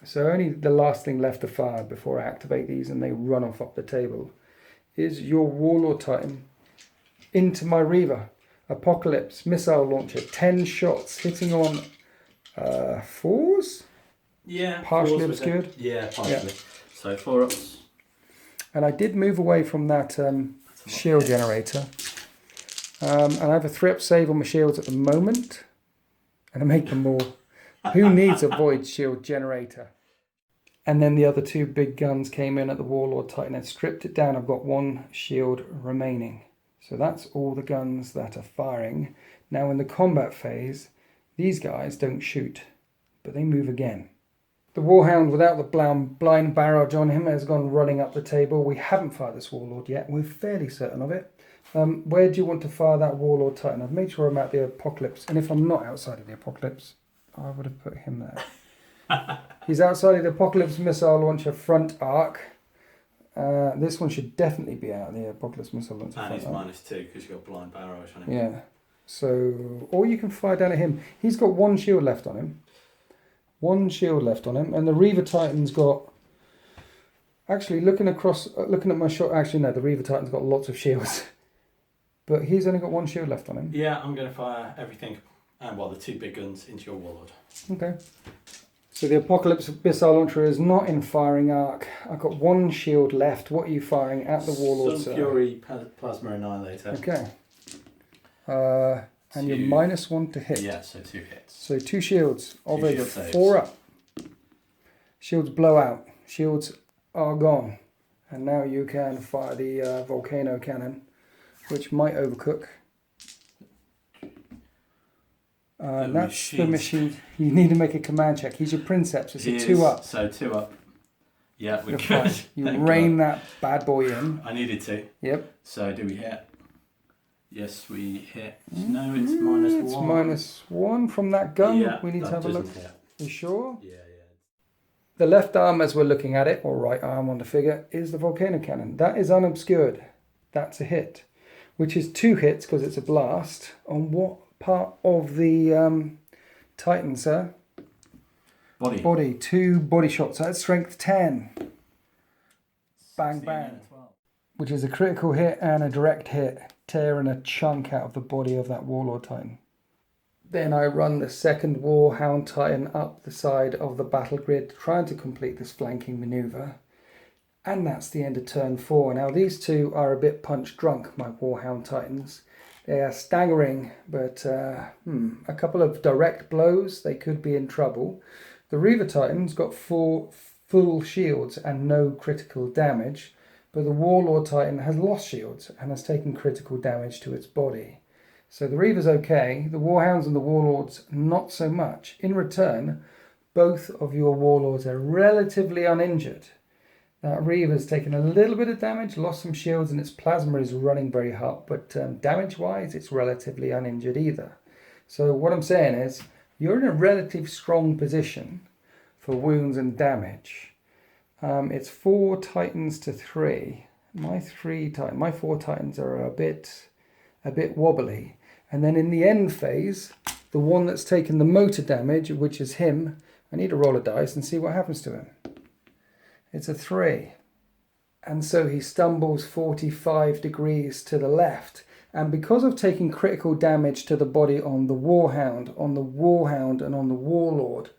So only the last thing left to fire before I activate these and they run off up the table is your Warlord Titan into my Reaver. Apocalypse missile launcher, 10 shots, hitting on 4s? Yeah. Partially obscured? Yeah, partially. Yeah. So 4 ups. And I did move away from that shield generator. And I have a 3-up save on my shields at the moment. And I make them more. Who needs a void shield generator? And then the other 2 big guns came in at the Warlord Titan and stripped it down. I've got 1 shield remaining. So that's all the guns that are firing. Now in the combat phase, these guys don't shoot, but they move again. The Warhound without the blind barrage on him has gone running up the table. We haven't fired this Warlord yet. We're fairly certain of it. Where do you want to fire that Warlord Titan? I've made sure I'm at the Apocalypse. And if I'm not outside of the Apocalypse, I would have put him there. He's outside of the Apocalypse missile launcher front arc. This one should definitely be out of the Apocalypse missile launcher and front he's -2 because you've got blind barrage on him. Yeah. So, or you can fire down at him. He's got 1 shield left on him. 1 shield left on him. And the Reaver Titan's got... Actually, looking at my shot... Actually, no, the Reaver Titan's got lots of shields. But he's only got 1 shield left on him. Yeah, I'm going to fire everything. And, well, the 2 big guns into your Warlord. Okay. So the Apocalypse missile launcher is not in firing arc. I've got 1 shield left. What are you firing at the Warlord? Sun Fury Plasma Annihilator. Okay. And you're -1 to hit. Yeah, so 2 hits. So 2 shields of a 4 4-up. Shields blow out. Shields are gone. And now you can fire the volcano cannon, which might overcook. That's the machine. You need to make a command check. He's your Princeps. It's a 2-up. So 2 up. Yeah, we're You're good. fine. You rein that bad boy in. I needed to. Yep. So do we hit? Yes, we hit. No, it's -1. It's -1 from that gun. Yeah, we need to have a look. Hit. You sure? Yeah. The left arm, as we're looking at it, or right arm on the figure, is the volcano cannon. That is unobscured. That's a hit, which is 2 hits because it's a blast. On what part of the Titan, sir? Body. Body. 2 body shots. That's strength 10. Bang, bang. Which is a critical hit and a direct hit, tearing a chunk out of the body of that Warlord Titan. Then I run the second Warhound Titan up the side of the battle grid, trying to complete this flanking maneuver. And that's the end of turn 4. Now these 2 are a bit punch drunk, my Warhound Titans. They are staggering, but a couple of direct blows, they could be in trouble. The Reaver Titan's got 4 full shields and no critical damage, but the Warlord Titan has lost shields and has taken critical damage to its body. So the Reaver's okay, the Warhounds and the Warlords not so much. In return, both of your Warlords are relatively uninjured. That Reaver's taken a little bit of damage, lost some shields, and its plasma is running very hot, but damage-wise, it's relatively uninjured either. So what I'm saying is, you're in a relatively strong position for wounds and damage. It's 4 Titans to 3. My 4 Titans are a bit wobbly. And then in the end phase, the one that's taken the motor damage, which is him, I need to roll a dice and see what happens to him. It's a 3. And so he stumbles 45 degrees to the left. And because of taking critical damage to the body on the Warhound, and on the Warlord,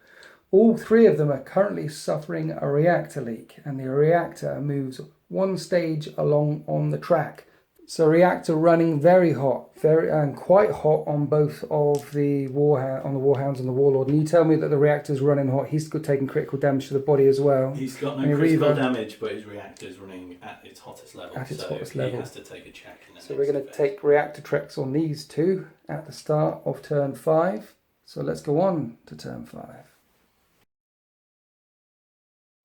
all 3 of them are currently suffering a reactor leak. And the reactor moves 1 stage along on the track. So reactor running very hot, quite hot on both of the Warhounds and the Warlord. And you tell me that the reactor's running hot. He's taking critical damage to the body as well. He's got no critical damage, but his reactor's running at its hottest level. At its hottest level. He has to take a check. So we're going to take reactor checks on these 2 at the start of turn 5. So let's go on to turn 5.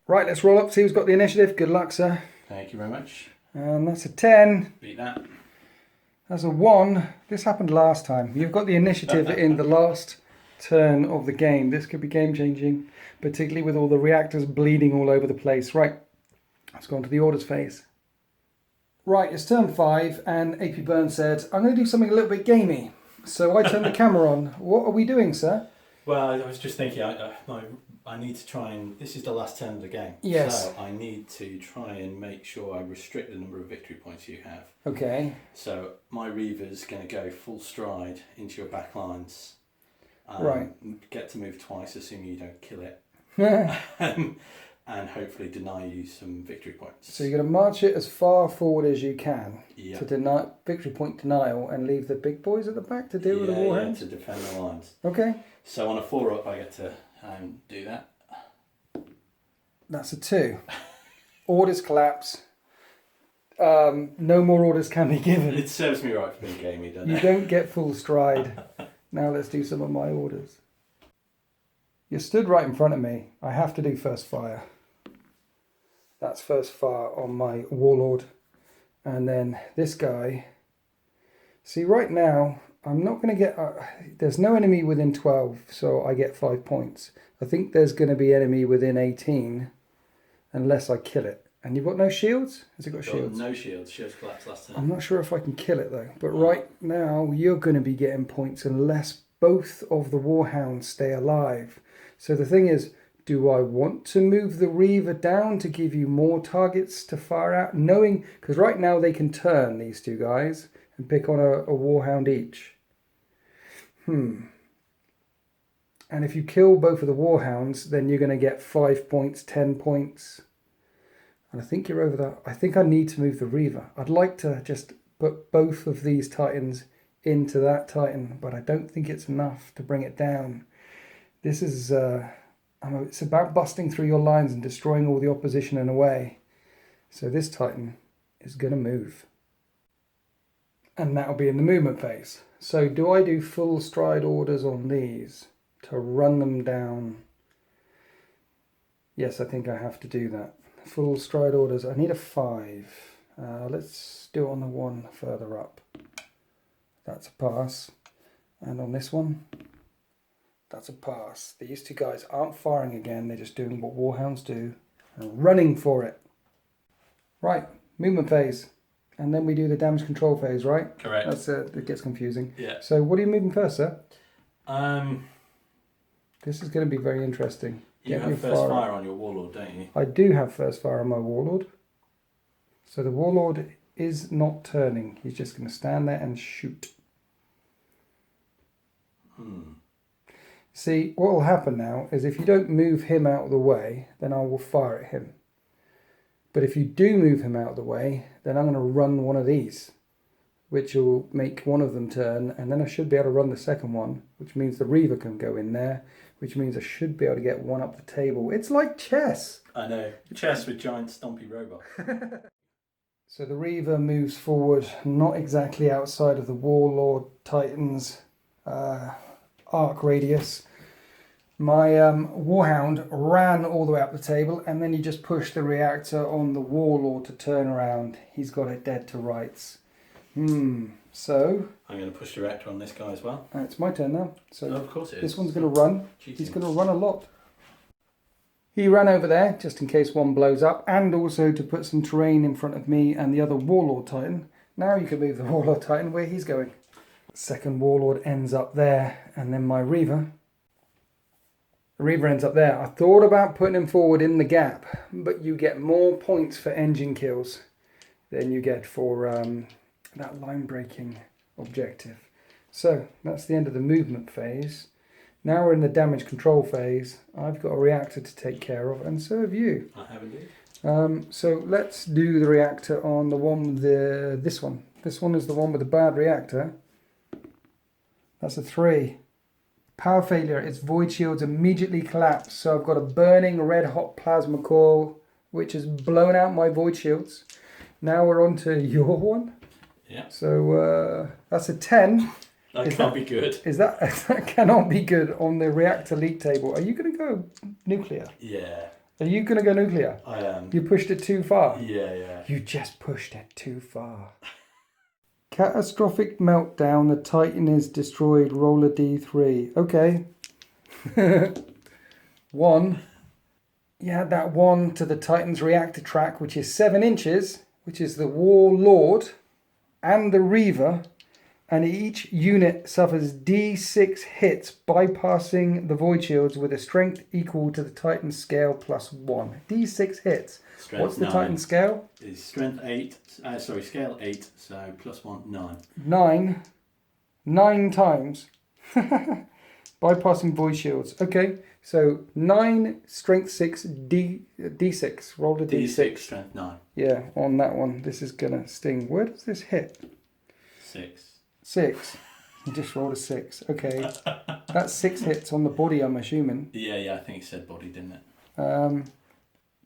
Right, let's roll up, see who's got the initiative. Good luck, sir. Thank you very much. And that's a 10. Beat that. That's a 1. This happened last time. You've got the initiative in the last turn of the game. This could be game changing, particularly with all the reactors bleeding all over the place. Right, let's go on to the orders phase. Right, it's turn 5 and AP Burn said, I'm going to do something a little bit gamey. So I turned the camera on. What are we doing, sir? Well, I was just thinking, my I need to try and... This is the last turn of the game. Yes. So I need to try and make sure I restrict the number of victory points you have. Okay. So my Reaver's going to go full stride into your back lines. Right. Get to move twice, assuming you don't kill it. And hopefully deny you some victory points. So you're going to march it as far forward as you can Yeah. to deny victory point denial and leave the big boys at the back to deal with the warhounds? Yeah, to defend the lines. Okay. So on a 4-up, I get to do that. That's a 2. Orders collapse. No more orders can be given. It serves me right for being gamey, doesn't You it? don't get full stride. Now let's do some of my orders. You're stood right in front of me. I have to do first fire. That's first fire on my warlord. And then this guy. See, right now, I'm not going to get... there's no enemy within 12, so I get 5 points. I think there's going to be enemy within 18, unless I kill it. And you've got no shields? Has it got shields? No shields. Shields collapsed last turn. I'm not sure if I can kill it, though. But right now, you're going to be getting points unless both of the warhounds stay alive. So the thing is, do I want to move the Reaver down to give you more targets to fire at? Knowing, because right now they can turn, these two guys, and pick on a warhound each. And if you kill both of the warhounds, then you're going to get 5 points, 10 points. And I think you're over that. I think I need to move the Reaver. I'd like to just put both of these Titans into that Titan, but I don't think it's enough to bring it down. This is... it's about busting through your lines and destroying all the opposition in a way. So this Titan is going to move. And that'll be in the movement phase. So do I do full stride orders on these to run them down? Yes, I think I have to do that. Full stride orders. I need a 5. Let's do it on the one further up. That's a pass. And on this one, that's a pass. These two guys aren't firing again. They're just doing what warhounds do and running for it. Right, movement phase. And then we do the damage control phase, right? Correct. That's it gets confusing. Yeah. So what are you moving first, sir? This is going to be very interesting. You have first fire on your warlord, don't you? I do have first fire on my warlord. So the warlord is not turning. He's just going to stand there and shoot. See, what will happen now is if you don't move him out of the way, then I will fire at him. But if you do move him out of the way, then I'm going to run one of these, which will make one of them turn, and then I should be able to run the second one, which means the Reaver can go in there, which means I should be able to get one up the table. It's like chess. I know. Chess with giant stompy robots. So the Reaver moves forward, not exactly outside of the Warlord Titan's arc radius. My Warhound ran all the way up the table, and then you just push the reactor on the Warlord to turn around. He's got it dead to rights. So... I'm going to push the reactor on this guy as well. It's my turn now. So of course it is. This one's going to run. Cheating. He's going to run a lot. He ran over there, just in case one blows up, and also to put some terrain in front of me and the other Warlord Titan. Now you can move the Warlord Titan where he's going. Second Warlord ends up there, and then my Reaver. The Reaver ends up there. I thought about putting him forward in the gap, but you get more points for engine kills than you get for that line breaking objective. So that's the end of the movement phase. Now we're in the damage control phase. I've got a reactor to take care of, and so have you. I have indeed. So let's do the reactor on the one with this one. This one is the one with the bad reactor. That's a 3. Power failure. Its void shields immediately collapse. So I've got a burning red hot plasma coil, which has blown out my void shields. Now we're on to your one. Yeah. So that's a 10. That can't be good. That cannot be good on the reactor league table. Are you going to go nuclear? Yeah. Are you going to go nuclear? I am. You pushed it too far? Yeah. You just pushed it too far. Catastrophic meltdown. The Titan is destroyed. Roll a D3. Okay. 1. You add that 1 to the Titan's reactor track, which is 7 inches, which is the Warlord and the Reaver. And each unit suffers D6 hits, bypassing the void shields with a strength equal to the Titan scale +1. D6 hits. Strength What's the 9 Titan scale? Is strength 8, scale 8, so +1, 9. 9. 9 times. Bypassing void shields. Okay, so 9, strength 6, D6. Roll a D6. Strength 9. Yeah, on that one. This is going to sting. Where does this hit? 6. 6. You just rolled a 6. Okay. That's 6 hits on the body, I'm assuming. Yeah, I think it said body, didn't it?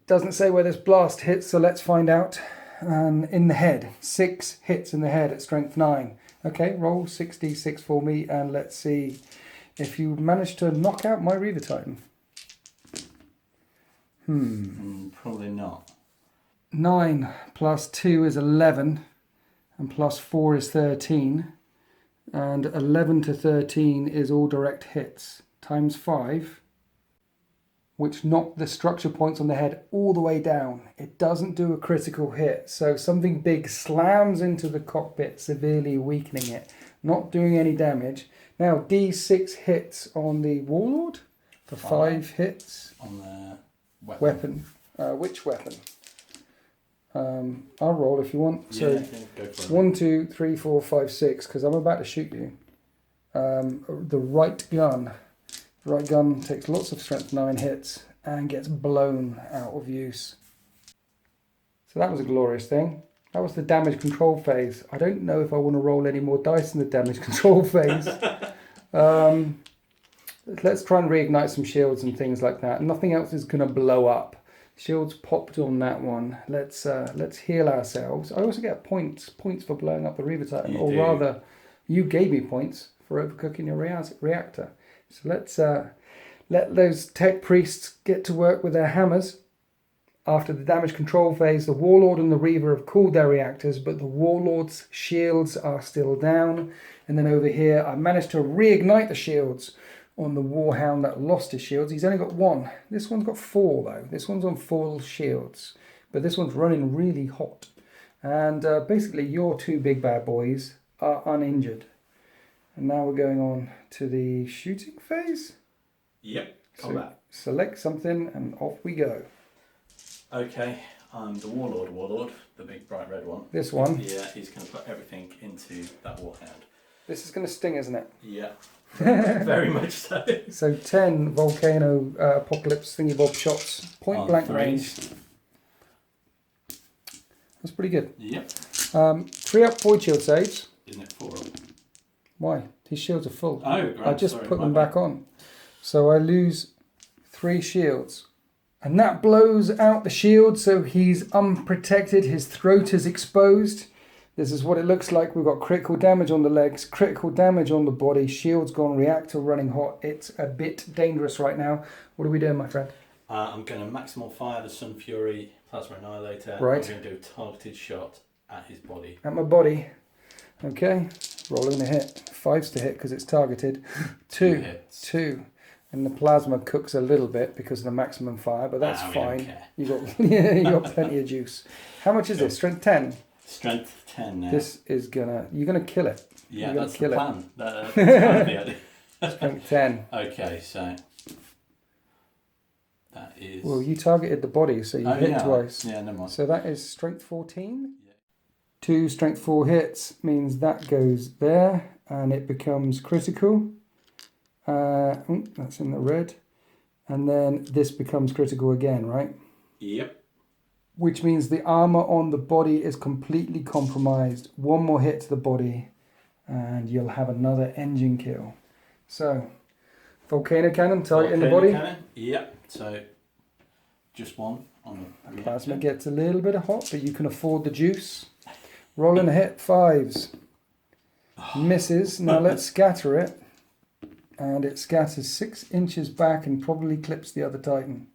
Doesn't say where this blast hits, so let's find out. In the head. 6 hits in the head at strength 9. Okay, roll 6d6 for me, and let's see if you manage to knock out my Reaver Titan. Probably not. 9 plus 2 is 11, and plus 4 is 13. And 11 to 13 is all direct hits, times 5, which knock the structure points on the head all the way down. It doesn't do a critical hit, so something big slams into the cockpit, severely weakening it, not doing any damage. Now, D6 hits on the Warlord for 5 hits. On the Weapon. Which weapon? I'll roll if you want. Yeah, So go for it. 1, 2, 3, 4, 5, 6, because I'm about to shoot you. The right gun. The right gun takes lots of strength 9 hits and gets blown out of use. So that was a glorious thing. That was the damage control phase. I don't know if I want to roll any more dice in the damage control phase. Let's try and reignite some shields and things like that. Nothing else is going to blow up. Shields popped on that one. Let's heal ourselves. I also get points for blowing up the Reaver Titan, or rather, you gave me points for overcooking your reactor. So let's let those tech priests get to work with their hammers. After the damage control phase, the Warlord and the Reaver have cooled their reactors, but the Warlord's shields are still down. And then over here, I managed to reignite the shields on the Warhound that lost his shields. He's only got 1. This one's got 4 though. This one's on full shields, but this one's running really hot. And basically your 2 big bad boys are uninjured. And now we're going on to the shooting phase. Yep, combat. So select something and off we go. Okay, I'm the Warlord, the big bright red one. This one? Yeah, he's going to put everything into that Warhound. This is going to sting, isn't it? Yeah, very much so. So 10 volcano apocalypse thingy bob shots, point blank range. That's pretty good. Yep. 3 up void shield saves. Isn't it 4 up? Why? His shields are full. Oh, right. I just put them back on. So I lose 3 shields. And that blows out the shield, so he's unprotected. His throat is exposed. This is what it looks like. We've got critical damage on the legs, critical damage on the body, shield's gone, reactor running hot. It's a bit dangerous right now. What are we doing, my friend? I'm going to maximal fire the Sun Fury Plasma Annihilator. Right. I'm going to do a targeted shot at his body. At my body. Okay. Rolling a hit. 5's to hit because it's targeted. 2 hits. 2. And the plasma cooks a little bit because of the maximum fire, but that's fine. You got you got plenty of juice. How much is this? Strength 10. Strength 10 now. This is you're gonna kill it. Yeah, that's the plan. That's kind of the idea. Strength 10. Okay, so that is. Well, you targeted the body, so you hit twice. Yeah, never mind. So that is strength 14. Yeah. 2 strength 4 hits means that goes there, and it becomes critical. That's in the red. And then this becomes critical again, right? Yep. Which means the armor on the body is completely compromised. 1 more hit to the body and you'll have another engine kill. So, volcano cannon, target in the body. Cannon. Yep. So, just 1 on the Plasma gets a little bit hot, but you can afford the juice. Rolling a hit, 5s. Misses. Now let's scatter it. And it scatters 6 inches back and probably clips the other Titan.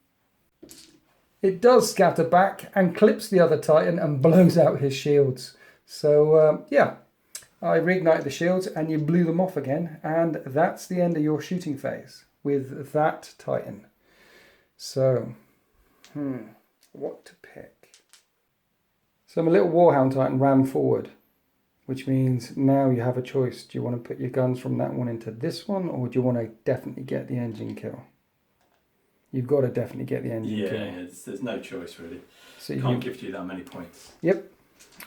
It does scatter back and clips the other Titan and blows out his shields. So, yeah, I reignited the shields and you blew them off again. And that's the end of your shooting phase with that Titan. So, what to pick? So my little Warhound Titan ran forward. which means now you have a choice. Do you want to put your guns from that one into this one, or do you want to definitely get the engine kill? You've got to definitely get the engine kill. Yeah, there's no choice really. So Can't give you that many points. Yep.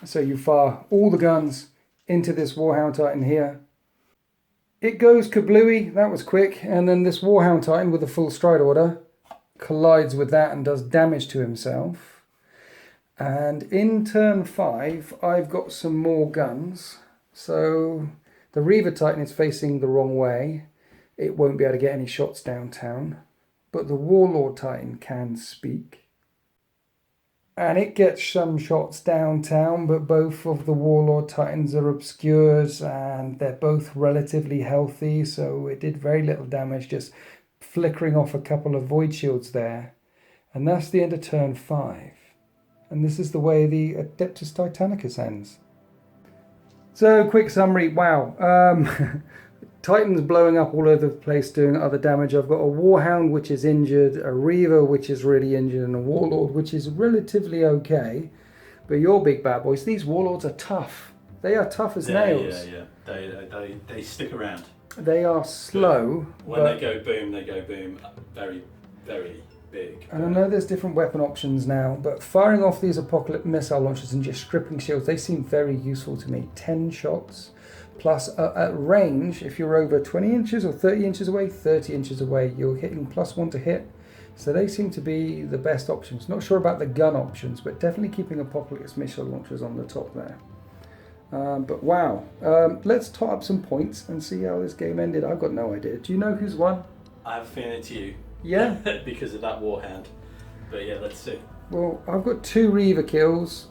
So you fire all the guns into this Warhound Titan here. It goes kablooey, that was quick, and then this Warhound Titan with a full stride order collides with that and does damage to himself. And in turn 5, I've got some more guns. So the Reaver Titan is facing the wrong way. It won't be able to get any shots downtown. But the Warlord Titan can speak. And it gets some shots downtown, but both of the Warlord Titans are obscured and they're both relatively healthy, so it did very little damage, just flickering off a couple of void shields there. And that's the end of turn 5. And this is the way the Adeptus Titanicus ends. So, quick summary, wow. Titans blowing up all over the place doing other damage. I've got a Warhound which is injured, a Reaver which is really injured, and a Warlord which is relatively okay. But your big bad boys, these Warlords are tough. They are tough as nails. Yeah. They stick around. They are slow. When they go boom, very, very big. And I know there's different weapon options now, but firing off these Apocalypse missile launchers and just stripping shields, they seem very useful to me. 10 shots. Plus, at range, if you're over 20 inches or 30 inches away, 30 inches away, you're hitting +1 to hit. So they seem to be the best options. Not sure about the gun options, but definitely keeping Apocalypse missile launchers on the top there. But wow, let's tot up some points and see how this game ended. I've got no idea. Do you know who's won? I have a feeling it's you. Yeah? Because of that Warhound. But yeah, let's see. Well, I've got 2 Reaver kills.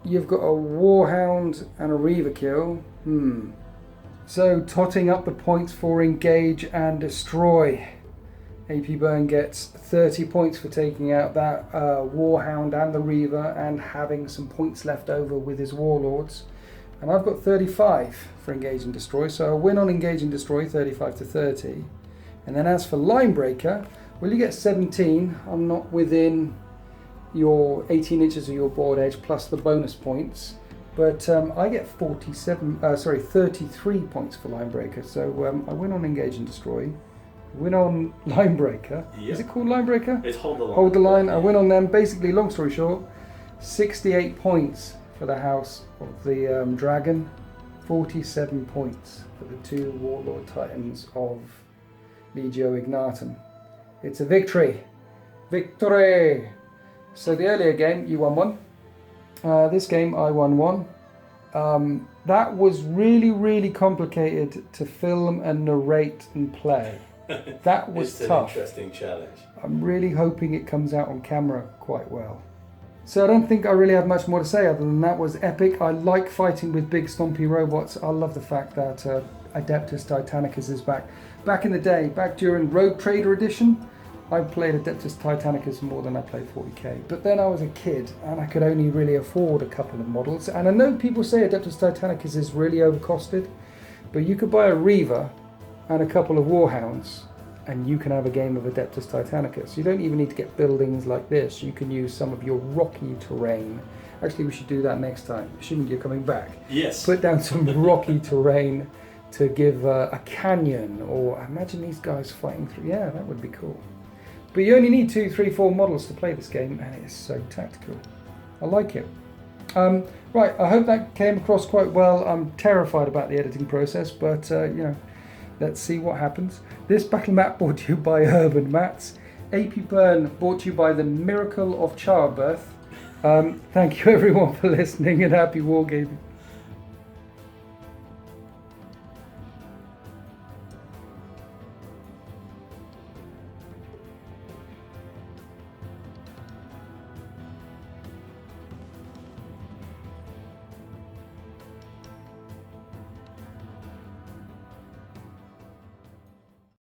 You've got a Warhound and a Reaver kill. So, totting up the points for Engage and Destroy. AP Burn gets 30 points for taking out that Warhound and the Reaver and having some points left over with his Warlords. And I've got 35 for Engage and Destroy, so a win on Engage and Destroy, 35 to 30. And then as for Linebreaker, well, you get 17. I'm not within your 18 inches of your board edge plus the bonus points. But I get 33 points for Linebreaker. So I win on Engage and Destroy. Win on Linebreaker. Yep. Is it called Linebreaker? It's Hold the Line. Hold the Line. I win on them. Basically, long story short, 68 points for the House of the Dragon. 47 points for the 2 Warlord Titans of Legio Ignatum. It's a victory. Victory! So the earlier game, you won 1. This game I won 1. That was really, really complicated to film and narrate and play. That was tough. It's an interesting challenge. I'm really hoping it comes out on camera quite well. So I don't think I really have much more to say other than that was epic. I like fighting with big stompy robots. I love the fact that Adeptus Titanicus is back. Back in the day, back during Rogue Trader Edition, I played Adeptus Titanicus more than I played 40k. But then I was a kid and I could only really afford a couple of models. And I know people say Adeptus Titanicus is really overcosted, but you could buy a Reaver and a couple of Warhounds and you can have a game of Adeptus Titanicus. You don't even need to get buildings like this. You can use some of your rocky terrain. Actually, we should do that next time, assuming you're coming back. Yes. Put down some rocky terrain to give a canyon, or imagine these guys fighting through. Yeah, that would be cool. But you only need 2, 3, 4 models to play this game, and it is so tactical. I like it. Right, I hope that came across quite well. I'm terrified about the editing process, but you know, let's see what happens. This battle map brought to you by Urban Mats. AP Burn brought to you by the Miracle of Childbirth. Thank you everyone for listening, and happy wargaming.